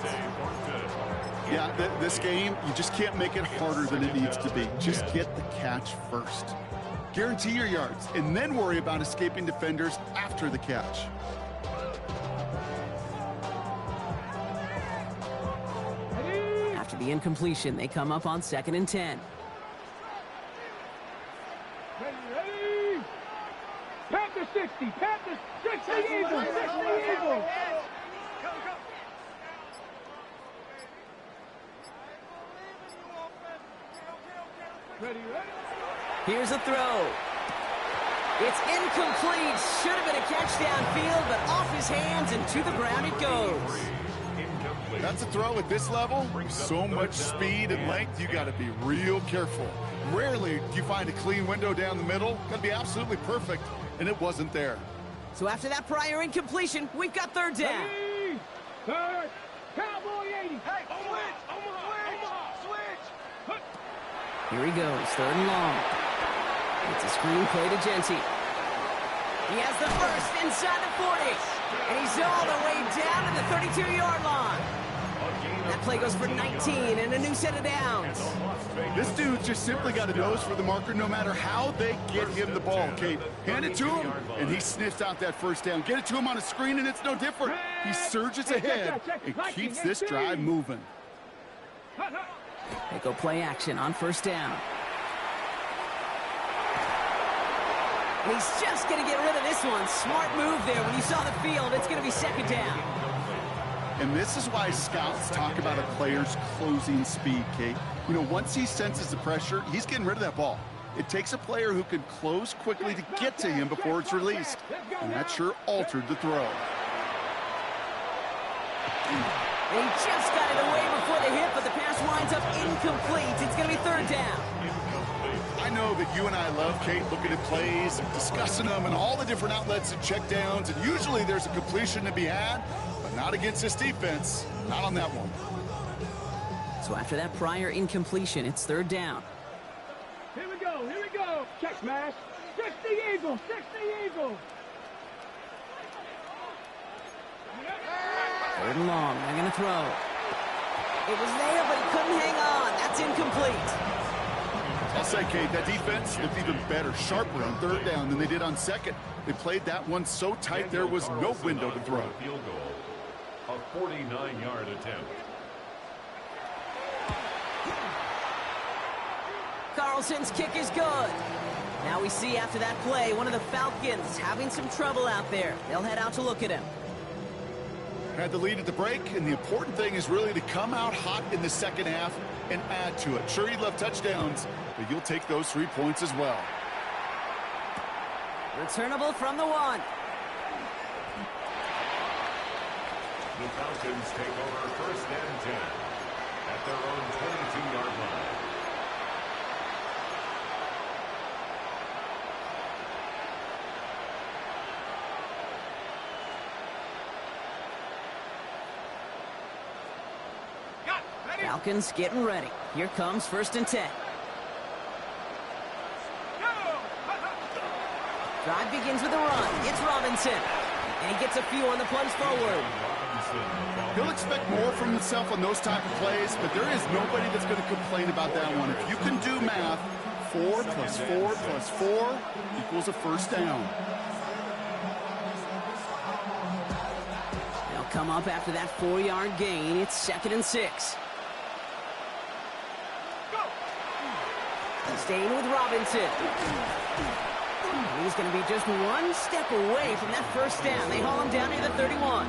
Yeah, this game, you just can't make it harder than it needs to be. Just get the catch first. Guarantee your yards, and then worry about escaping defenders after the catch. After the incompletion, they come up on 2nd and 10. Ready. Panther 60. Panther 60 Eagles. 60 Eagles. Ready. Here's a throw. It's incomplete. Should have been a catch downfield, but off his hands and to the ground it goes. That's a throw at this level. So much speed and length, you got to be real careful. Rarely do you find a clean window down the middle. Got to be absolutely perfect, and it wasn't there. So after that prior incompletion, we've got 3rd down. Ready. Third. Cowboy 80. Hey, switch. Here he goes, 3rd and long. It's a screen play to Genty. He has the first inside the 40. And he's all the way down to the 32-yard line. That play goes for 19 and a new set of downs. This dude's just simply got a nose for the marker no matter how they get him the ball, Kate. Hand it to him, and he sniffs out that first down. Get it to him on a screen, and it's no different. He surges ahead and keeps this drive moving. They go play action on 1st down. And he's just going to get rid of this one. Smart move there. When you saw the field, it's going to be 2nd down. And this is why scouts talk about a player's closing speed, Kate. You know, once he senses the pressure, he's getting rid of that ball. It takes a player who can close quickly to get to him before it's released. And that sure altered the throw. He just got it away before the hit, but the pass winds up incomplete. It's going to be 3rd down. I know that you and I love, Kate, looking at plays and discussing them and all the different outlets and check downs, and usually there's a completion to be had, but not against this defense. Not on that one. So after that prior incompletion, it's 3rd down. Here we go. Check smash. 60 Eagles. 60 Eagles. 3rd and long. They're going to throw. It was there, but he couldn't hang on. That's incomplete. I'll say, Kate, that defense looked even better, sharper on 3rd down than they did on 2nd. They played that one so tight there was no window to throw. Field goal, a 49-yard attempt. Carlson's kick is good. Now we see after that play, one of the Falcons having some trouble out there. They'll head out to look at him. Had the lead at the break, and the important thing is really to come out hot in the 2nd half and add to it. Sure, you'd love touchdowns, but you'll take those 3 points as well. Returnable from the 1. The Falcons take over 1st and 10 at their own 22-yard line. Falcons getting ready. Here comes 1st and 10. Drive begins with a run. It's Robinson. And he gets a few on the plunge forward. He'll expect more from himself on those type of plays, but there is nobody that's going to complain about that one. If you can do math, 4 plus 4 plus 4 equals a first down. They'll come up after that 4-yard gain. It's 2nd and 6. Staying with Robinson. And he's going to be just one step away from that first down. They haul him down near the 31.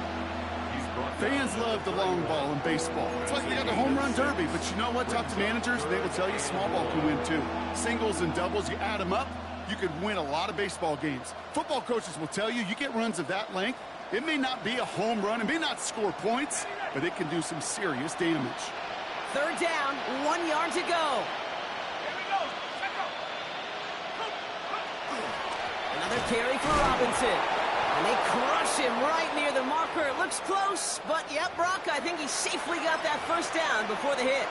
Fans love the long ball in baseball. It's like they got the home run derby, but you know what? Talk to managers, they will tell you small ball can win too. Singles and doubles, you add them up, you could win a lot of baseball games. Football coaches will tell you, you get runs of that length, it may not be a home run, it may not score points, but it can do some serious damage. 3rd down, 1 yard to go. Another carry for Robinson. And they crush him right near the marker. It looks close, but yep, Brock, I think he safely got that first down before the hit.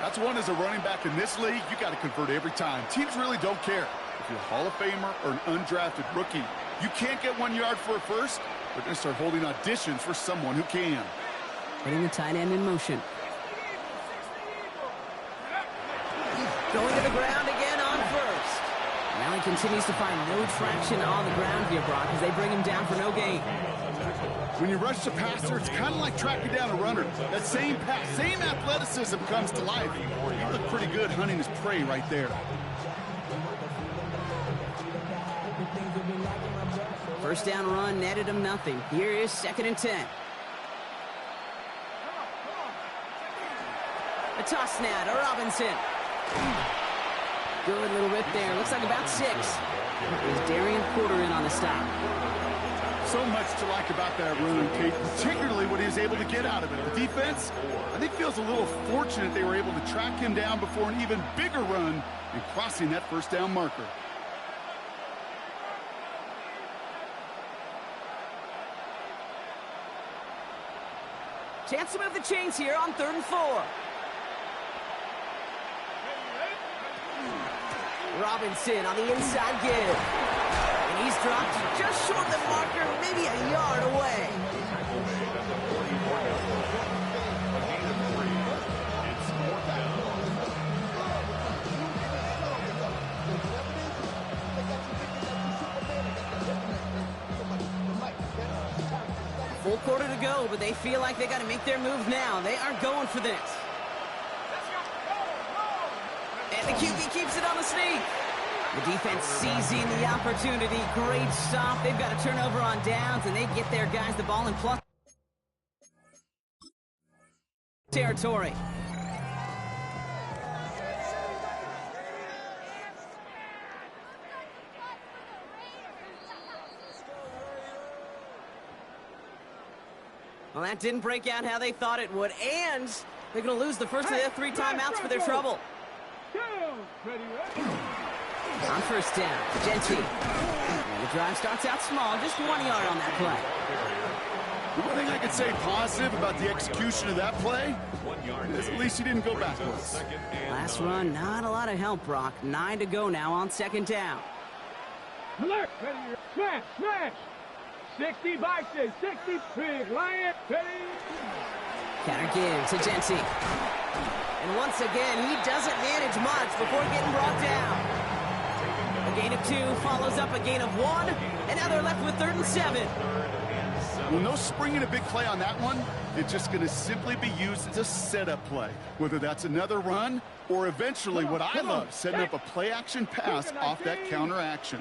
That's one as a running back in this league, you got to convert every time. Teams really don't care. If you're a Hall of Famer or an undrafted rookie, you can't get 1 yard for a first, they're going to start holding auditions for someone who can. Putting the tight end in motion. Going to the ground again on first. Now he continues to find no traction on the ground here, Brock, as they bring him down for no gain. When you rush the passer, it's kind of like tracking down a runner. That same pass, same athleticism comes to life. He looked pretty good hunting his prey right there. First down run netted him nothing. Here is 2nd and 10. A toss now to Robinson. Good little rip there. Looks like about 6. Is Darian Porter in on the stop. So much to like about that run, Kate, particularly what he was able to get out of it. The defense, I think, feels a little fortunate they were able to track him down before an even bigger run and crossing that first down marker. Chance to move the chains here on 3rd and 4. Robinson on the inside give. And he's dropped just short of the marker, maybe a yard away. Full quarter to go, but they feel like they got to make their move now. They are going for this. And the QB keeps it on the sneak. The defense seizing the opportunity. Great stop. They've got a turnover on downs, and they get their guys the ball in plus territory. Well, that didn't break out how they thought it would, and they're going to lose the first of their 3 timeouts for their trouble. On first down, Genty. And the drive starts out small, just 1 yard on that play. The one thing I could say positive about the execution of that play is at least he didn't go backwards. Last run, not a lot of help, Brock. 9 to go now on 2nd down. Alert! Smash! Smash! 60 boxes, 60 big lion, ready? Counter give to Genty. And once again, he doesn't manage much before getting brought down. A gain of 2 follows up a gain of 1, and now they're left with 3rd and 7. Well, no springing a big play on that one. It's just going to simply be used as a setup play, whether that's another run or eventually what I love, setting up a play-action pass off that counter action.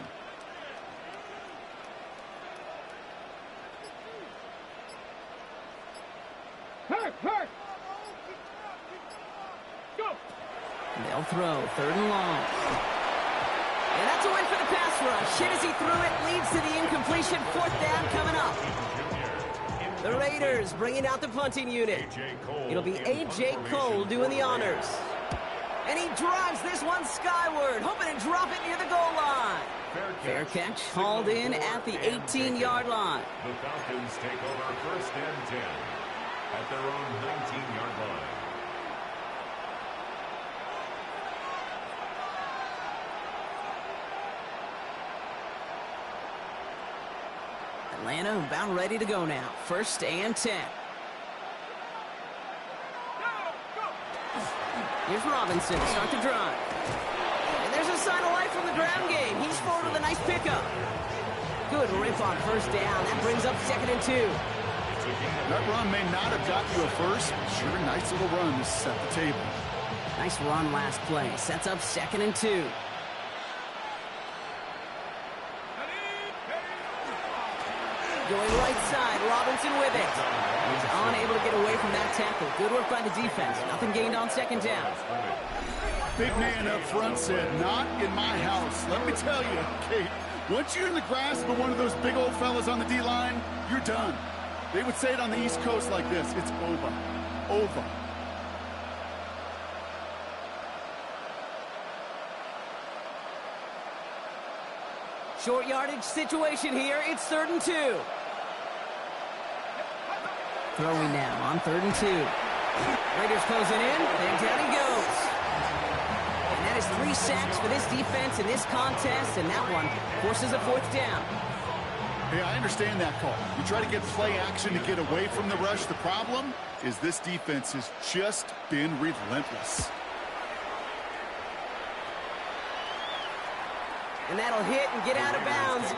Hurt! Go! They'll throw 3rd and long. And that's a win for the pass rush. Hit as he threw it, leads to the incompletion. 4th down coming up. The Raiders bringing out the punting unit. It'll be A.J. Cole doing the honors. And he drives this one skyward, hoping to drop it near the goal line. Fair catch, hauled in at the 18-yard line. The Falcons take over 1st and 10 at their own 19-yard line. Atlanta about ready to go now. 1st and 10. Here's Robinson to start the drive. And there's a sign of life from the ground game. He's forward with a nice pickup. Good rip on 1st down. That brings up 2nd and 2. That run may not have got you a first, but sure a nice little run to set the table. Nice run last play. Sets up 2nd and 2. Going right side, Robinson with it. He's unable to get away from that tackle. Good work by the defense. Nothing gained on 2nd down. Big man up front said, not in my house. Let me tell you, Kate, once you're in the grasp of one of those big old fellas on the D-line, you're done. They would say it on the East Coast like this, it's over. Over. Short yardage situation here. It's 3rd and 2. Throwing now on 3rd and 2. Raiders closing in, and down he goes. And that is 3 sacks for this defense in this contest, and that one forces a 4th down. Hey, I understand that call. You try to get play action to get away from the rush. The problem is this defense has just been relentless. And that'll hit and get out of bounds.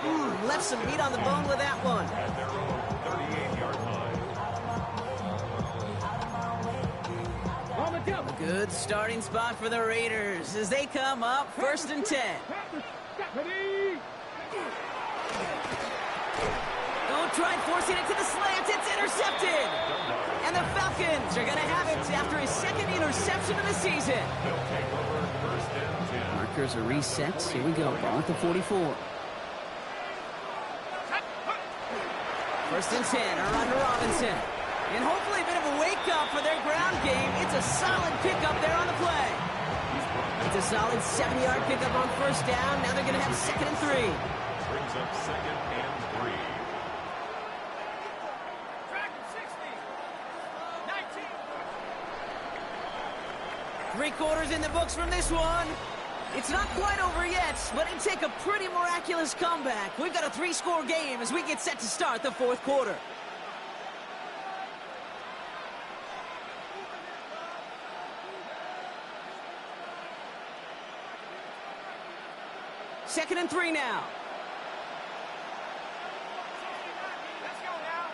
Left some meat on the bone with that one. At their own 38-yard line. On the jump. A good starting spot for the Raiders as they come up 1st and 10. Ready. Don't try forcing it to the slant. It's intercepted. And the Falcons are going to have it after his 2nd interception of the season. They'll take over 1st and 10. Markers are reset. Here we go. Ball at the 44. 1st and 10. A run to Robinson. And hopefully a bit of a wake-up for their ground game. It's a solid pickup there on the play. It's a solid 7-yard pickup on 1st down. Now they're going to have 2nd and 3. Brings up 2nd and 3. Track 60. 19. 3 quarters in the books from this one. It's not quite over yet, but it'd take a pretty miraculous comeback. We've got a 3-score game as we get set to start the 4th quarter. Second and 3 now. Let's go now.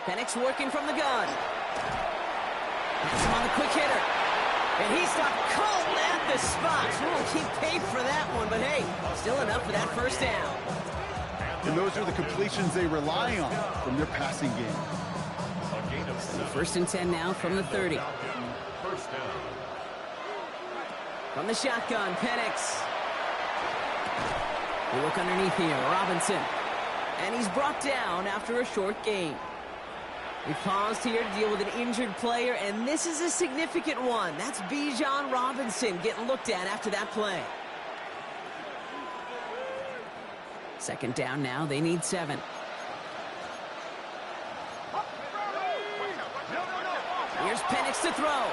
Penix working from the gun. That's him on the quick hitter. And he stopped cold at the spot. We'll keep paid for that one, but hey, still enough for that 1st down. And those are the completions they rely on from their passing game. A gain of 7. 1st and 10 now from the 30. 1st down. From the shotgun, Penix. We look underneath here, Robinson. And he's brought down after a short gain. We paused here to deal with an injured player, and this is a significant one. That's Bijan Robinson getting looked at after that play. 2nd down now, they need 7. Here's Penix to throw.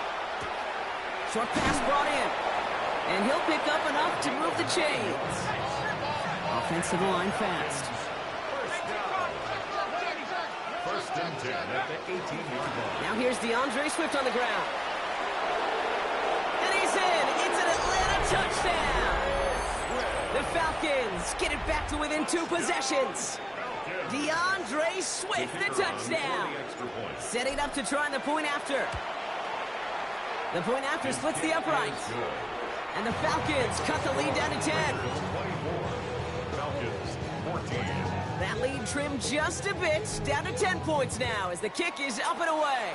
Short pass brought in. And he'll pick up enough to move the chains. Offensive line fast. 1st and 10 at the 18-yard line. Now here's DeAndre Swift on the ground. And he's in. It's an Atlanta touchdown. The Falcons get it back to within 2 possessions. DeAndre Swift, the touchdown. Setting up to try the point after. The point after splits the uprights. And the Falcons cut the lead down to 10. 24. Falcons 14. That lead trimmed just a bit, down to 10 points now as the kick is up and away.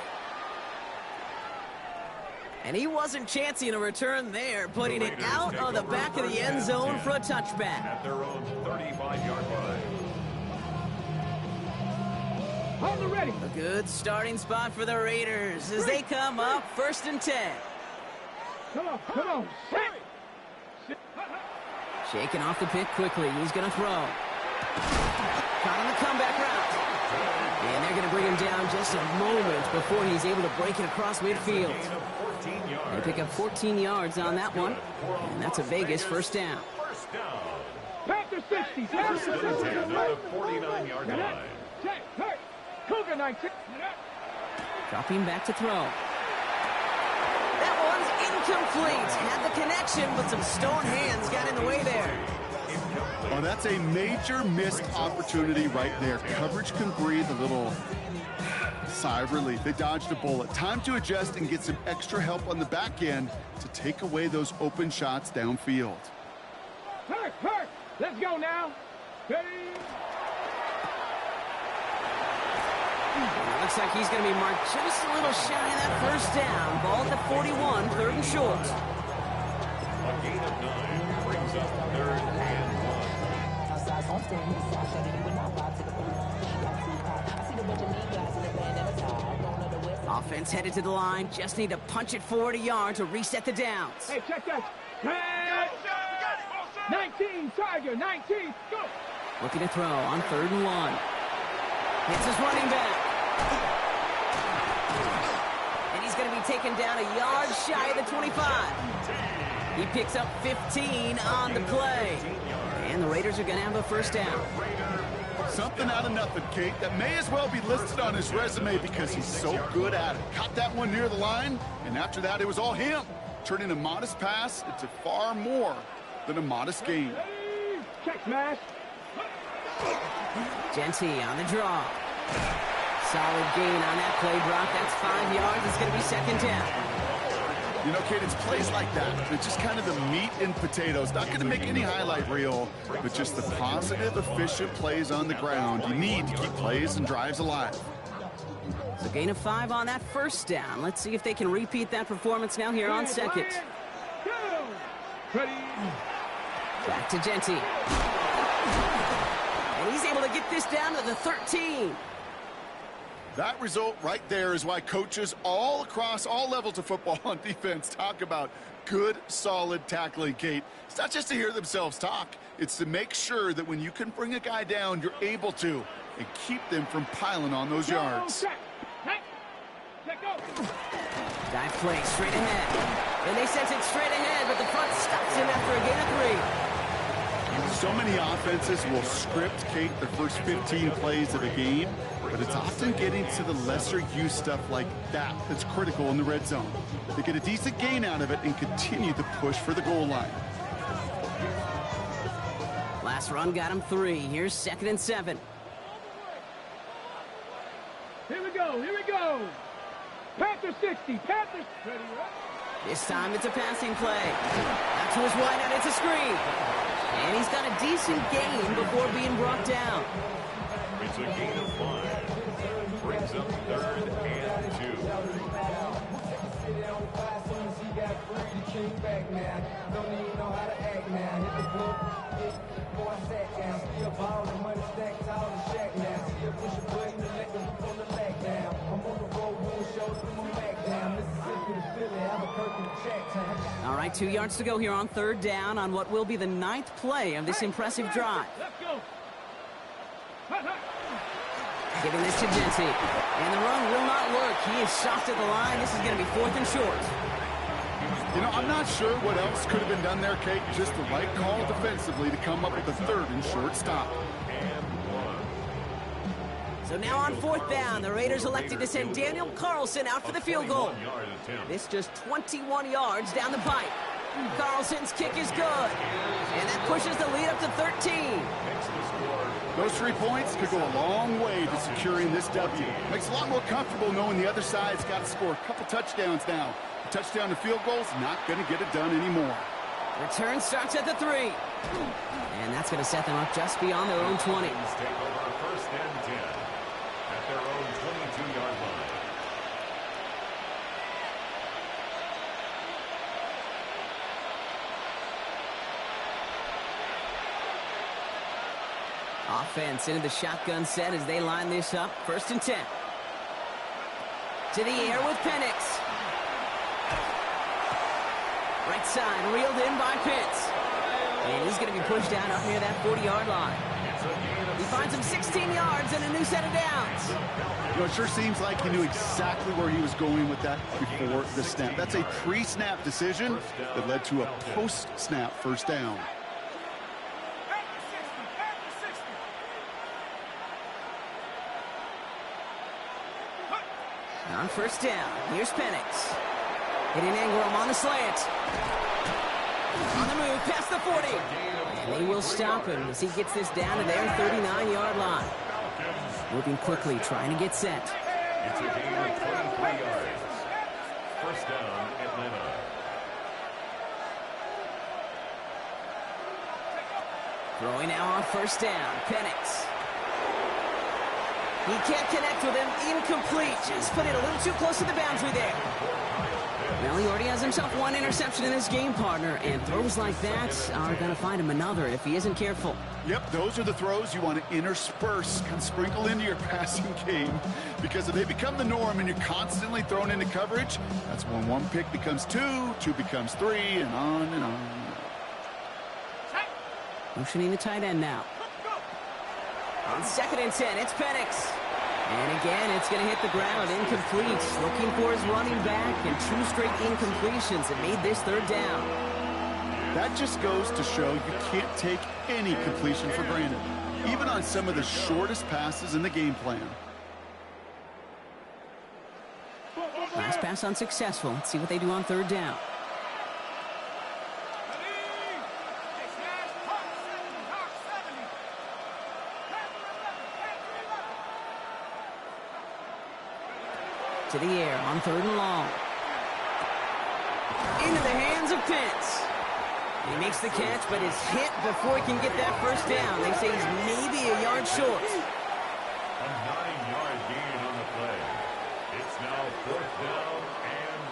And he wasn't chancing a return there, putting it out on the back of the end zone for a touchback. At their own 35-yard line. On the ready. A good starting spot for the Raiders as they come up 1st and 10. Come on, come on. Shaking off the pick quickly. He's going to throw. Caught on the comeback route. And they're going to bring him down just a moment before he's able to break it across midfield. They pick up 14 yards on that one. And that's a Vegas 1st down. 1st down. Panther 60. First and 10 at the 49-yard line. Check, hurt. Cougar 19. Dropping back to throw. That one's incomplete. Had the connection, but some stone hands got in the way there. Oh, that's a major missed opportunity right there. Coverage can breathe a little sigh of relief. They dodged a bullet. Time to adjust and get some extra help on the back end to take away those open shots downfield. Hurt. Let's go now. Ready? Looks like he's going to be marked just a little shy of that first down. Ball at the 41, 3rd and short. A gain of 9 brings up 3rd and 1. Offense headed to the line. Just need to punch it forward a yard to reset the downs. Hey, check that. Hey. 19, Tiger, 19, go. Looking to throw on 3rd and 1. Hits his running back. And he's going to be taken down a yard shy of the 25. He picks up 15 on the play. And the Raiders are going to have a first down. Something out of nothing, Kate. That may as well be listed on his resume because he's so good at it. Caught that one near the line, and after that, it was all him. Turning a modest pass into far more than a modest gain. Check smash. Genty on the draw. Solid gain on that play drop. That's 5 yards. It's going to be 2nd down. You know, Kate, it's plays like that. It's just kind of the meat and potatoes. Not going to make any highlight reel, but just the positive, efficient plays on the ground. You need to keep plays and drives alive. So gain of 5 on that first down. Let's see if they can repeat that performance now here on 2nd. Ready? Back to Genty. And he's able to get this down to the 13. That result right there is why coaches all across all levels of football on defense talk about good, solid tackling, Kate. It's not just to hear themselves talk. It's to make sure that when you can bring a guy down, you're able to, and keep them from piling on those yards. Dive play straight ahead. And they sense it straight ahead, but the front stops him after a gain of 3. So many offenses will script, Kate, the first 15 plays of a game, but it's often getting to the lesser use stuff like that that's critical in the red zone. They get a decent gain out of it and continue the push for the goal line. Last run got him 3. Here's 2nd and 7. Here we go. Panther 60, Panthers. Ready, right? This time it's a passing play. Out to his wide out, it's a screen. And he's got a decent gain before being brought down. It's a gain of 5. Brings up 3rd and 2. All right, 2 yards to go here on 3rd down on what will be the 9th play of this impressive drive. Let's go. Giving this to Genty. And the run will not work. He is soft at the line. This is going to be 4th and short. You know, I'm not sure what else could have been done there, Kate. Just the right call defensively to come up with a 3rd and short stop. So now on 4th down, the Raiders elected to send Daniel Carlson out for the field goal. This just 21 yards down the pipe. Carlson's kick is good. And that pushes the lead up to 13. Those 3 points could go a long way to securing this W. Makes it a lot more comfortable knowing the other side's got to score a couple touchdowns now. A touchdown to field goal's not going to get it done anymore. Return starts at the 3. And that's going to set them up just beyond their own 20. Take over 1st and 10 at their own 22-yard line. Offense into the shotgun set as they line this up. 1st and 10. To the air with Penix. Right side, reeled in by Pitts. And he's going to be pushed down up near that 40-yard line. He finds him 16 yards and a new set of downs. You know, it sure seems like he knew exactly where he was going with that before the snap. That's a pre-snap decision that led to a post-snap first down. On first down, here's Penix. Hitting Ingram on the slant. On the move, past the 40. And they will stop him as he gets this down to their 39-yard line. Moving quickly, trying to get set. It's a gain of 23 yards. First down, Atlanta. Throwing now on first down, Penix. He can't connect with him. Incomplete. Just put it a little too close to the boundary there. Well, he already has himself one interception in this game, partner, and throws like that are going to find him another if he isn't careful. Yep, those are the throws you want to intersperse, kind of sprinkle into your passing game, because if they become the norm and you're constantly thrown into coverage, that's when one pick becomes two, two becomes three, and on and on. Motioning the tight end now. On 2nd and 10, it's Penix. And again, it's going to hit the ground, incomplete. Looking for his running back, and 2 straight incompletions that made this 3rd down. That just goes to show you can't take any completion for granted, even on some of the shortest passes in the game plan. Last pass unsuccessful. Let's see what they do on 3rd down. To the air on 3rd and long. Into the hands of Pitts. He makes the catch, but is hit before he can get that first down. They say he's maybe a yard short. A 9-yard gain on the play. It's now 4th down and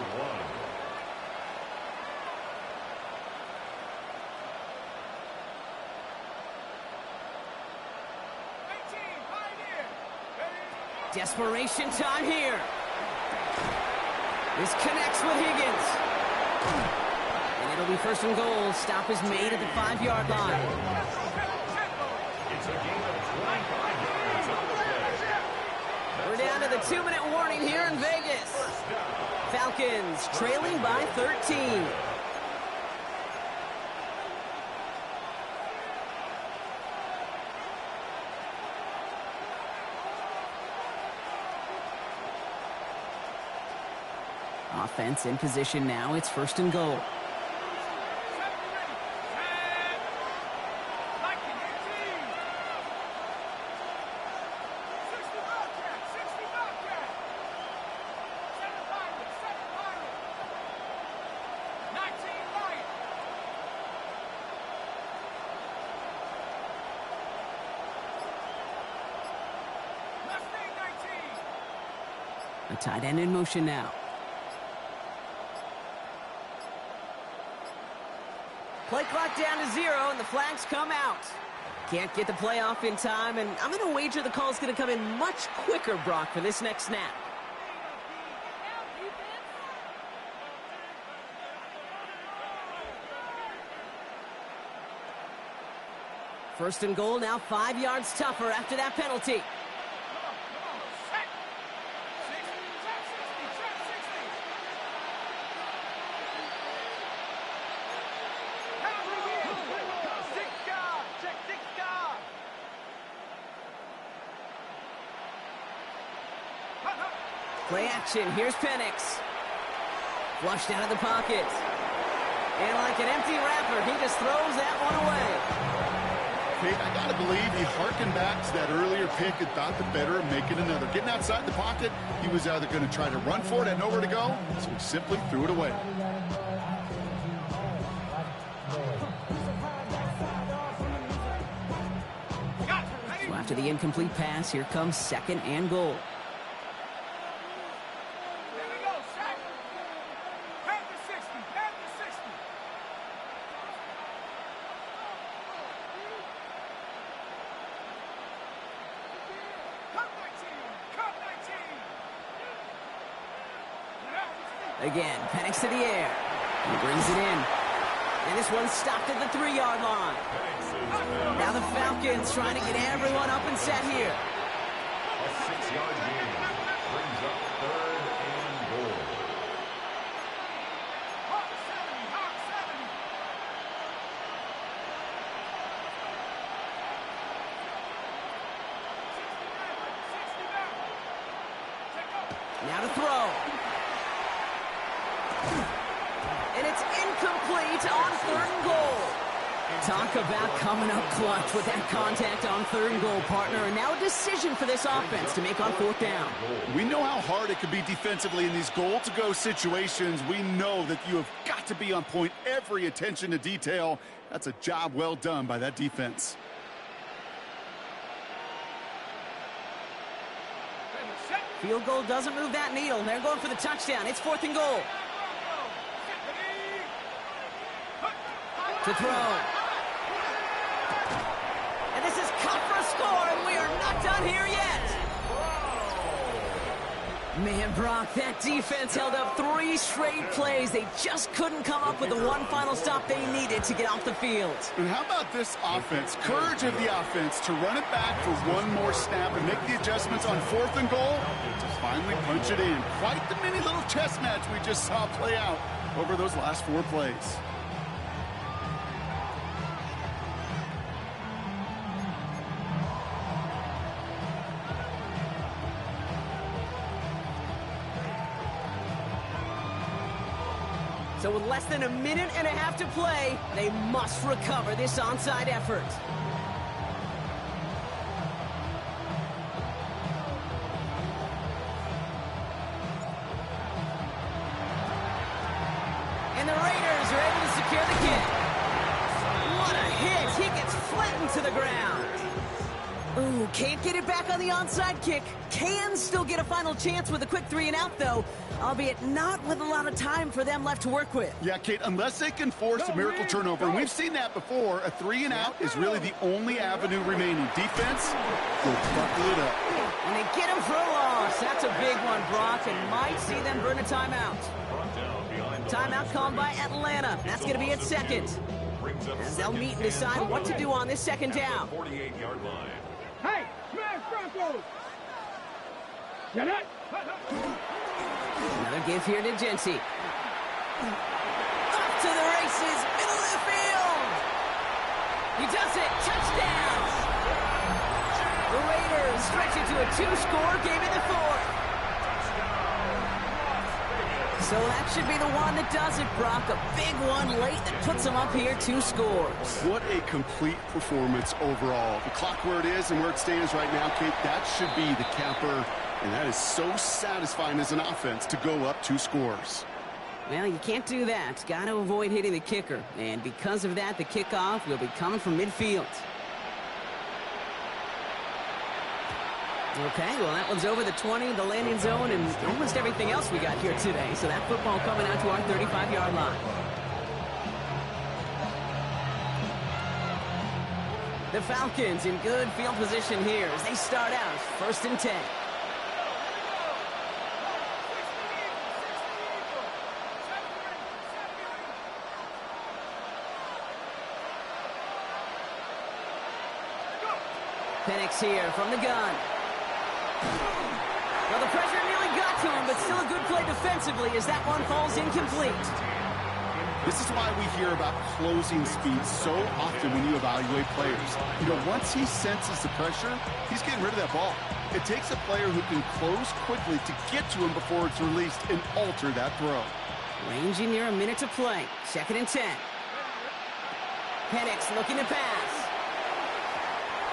1. Desperation time here. This connects with Higgins. And it'll be 1st and goal. Stop is made at the 5-yard line. It's a gain of 25 yards on the play. We're down to the 2-minute warning here in Vegas. Falcons trailing by 13. Offense in position now. It's 1st and goal. A tight end in motion now. Play clock down to 0, and the flags come out. Can't get the play off in time, and I'm going to wager the call's going to come in much quicker, Brock, for this next snap. First and goal, now 5 yards tougher after that penalty. Play action, here's Penix. Flushed out of the pocket. And like an empty wrapper, he just throws that one away. Hey, I got to believe he harkened back to that earlier pick and thought the better of making another. Getting outside the pocket, he was either going to try to run for it, had nowhere to go, so he simply threw it away. So after the incomplete pass, here comes 2nd and goal. Again, Penix to the air. He brings it in. And this one's stopped at the 3-yard line. Now the Falcons trying to get everyone up and set here. A 6-yard gain brings up 3rd and goal. Now to throw. And it's incomplete on 3rd and goal. Talk about coming up clutch with that contact on 3rd and goal, partner. And now a decision for this offense to make on 4th down. We know how hard it can be defensively in these goal-to-go situations. We know that you have got to be on point, every attention to detail. That's a job well done by that defense. Field goal doesn't move that needle. They're going for the touchdown. It's 4th and goal. To throw. And this is cut for a score, and we are not done here yet. Man, Brock, that defense held up 3 straight plays. They just couldn't come up with the one final stop they needed to get off the field. And how about this offense? Courage of the offense to run it back for one more snap and make the adjustments on 4th and goal to finally punch it in. Quite the mini little chess match we just saw play out over those last 4 plays. So with less than a minute and a half to play, they must recover this onside effort. And the Raiders are able to secure the kick. What a hit! He gets flattened to the ground. Ooh, can't get it back on the onside kick. Can still get a final chance with a quick 3-and-out, though, albeit not with a lot of time for them left to work with. Yeah, Kate, unless they can force a miracle turnover, and we've seen that before, a 3-and-out is really the only avenue remaining. Defense will buckle it up. And they get him for a loss. That's a big one, Brock, and might see them burn a timeout. Timeout called by Atlanta. That's going to be its 2nd. As they'll meet and decide what to do on this 2nd down. 48-yard line. Hey, smash Broncos! Get it? Another give here to Jency. Off to the races, middle of the field. He does it, touchdown. The Raiders stretch it to a 2-score game in the 4th. So that should be the one that does it, Brock. A big one late that puts them up here 2 scores. What a complete performance overall. The clock where it is and where it stands right now, Kate, that should be the capper. And that is so satisfying as an offense to go up 2 scores. Well, you can't do that. Got to avoid hitting the kicker. And because of that, the kickoff will be coming from midfield. Okay, well, that one's over the 20, the landing zone, and almost everything else we got here today. So that football coming out to our 35-yard line. The Falcons in good field position here as they start out 1st and 10. Penix here from the gun. Well, the pressure nearly got to him, but still a good play defensively as that one falls incomplete. This is why we hear about closing speed so often when you evaluate players. You know, once he senses the pressure, he's getting rid of that ball. It takes a player who can close quickly to get to him before it's released and alter that throw. Ranging near a minute to play. 2nd and 10. Penix looking to pass.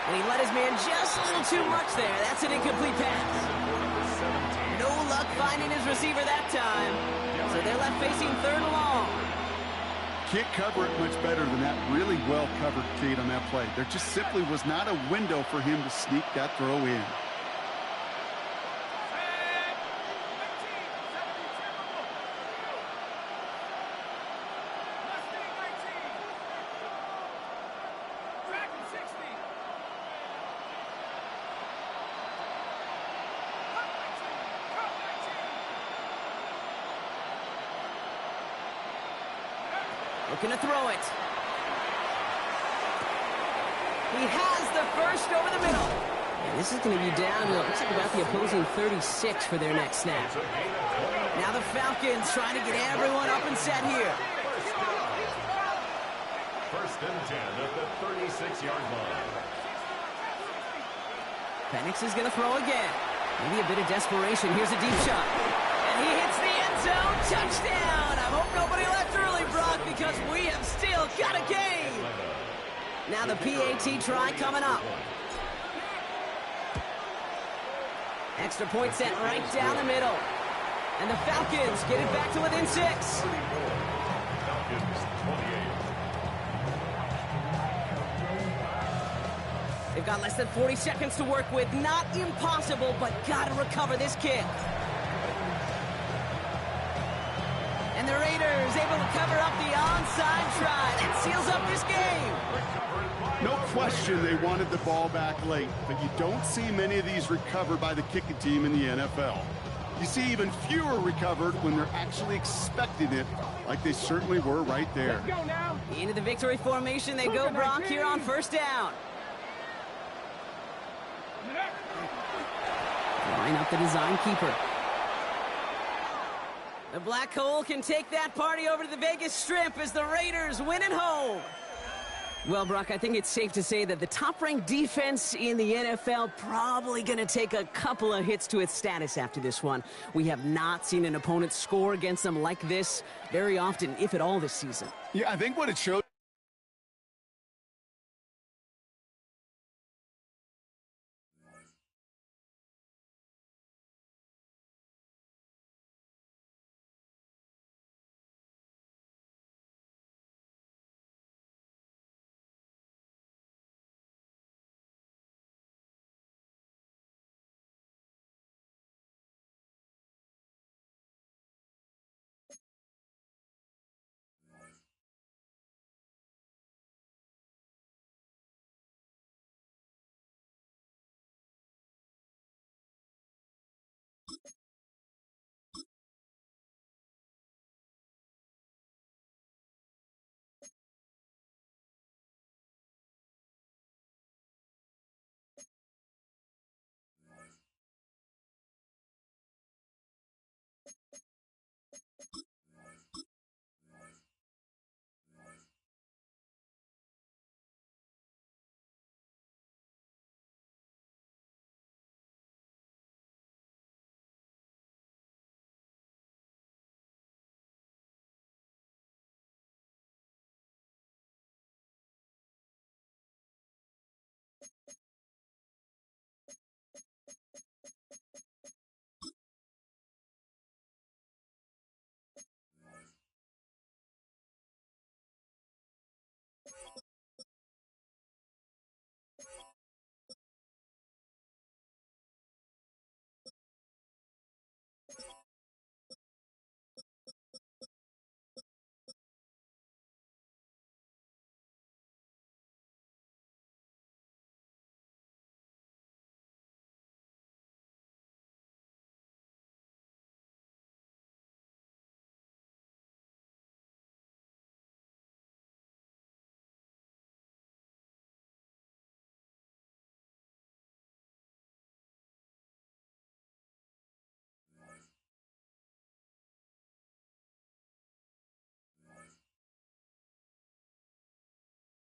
And he let his man just a little too much there. That's an incomplete pass. No luck finding his receiver that time. So they're left facing 3rd and long. Can't cover it much better than that. Really well covered, Kate, on that play. There just simply was not a window for him to sneak that throw in. Looking to throw it. He has the first over the middle. And this is going to be down to, looks like about the opposing 36 for their next snap. Now the Falcons trying to get everyone up and set here. 1st and 10 at the 36-yard line. Penix is going to throw again. Maybe a bit of desperation. Here's a deep shot. And he hits the end zone. Touchdown! I hope nobody left early, Brock, because we have still got a game. Now the PAT try coming up. Extra point sent right down the middle. And the Falcons get it back to within 6. Falcons 28. They've got less than 40 seconds to work with. Not impossible, but got to recover this kick. And the Raiders able to cover up the onside try. That seals up this game. No question they wanted the ball back late, but you don't see many of these recovered by the kicking team in the NFL. You see even fewer recovered when they're actually expecting it, like they certainly were right there. Let's go now. Into the victory formation they go, Brock, here on first down. Line up the design keeper. The Black Hole can take that party over to the Vegas Strip as the Raiders win at home. Well, Brock, I think it's safe to say that the top-ranked defense in the NFL probably going to take a couple of hits to its status after this one. We have not seen an opponent score against them like this very often, if at all, this season. Yeah, I think what it shows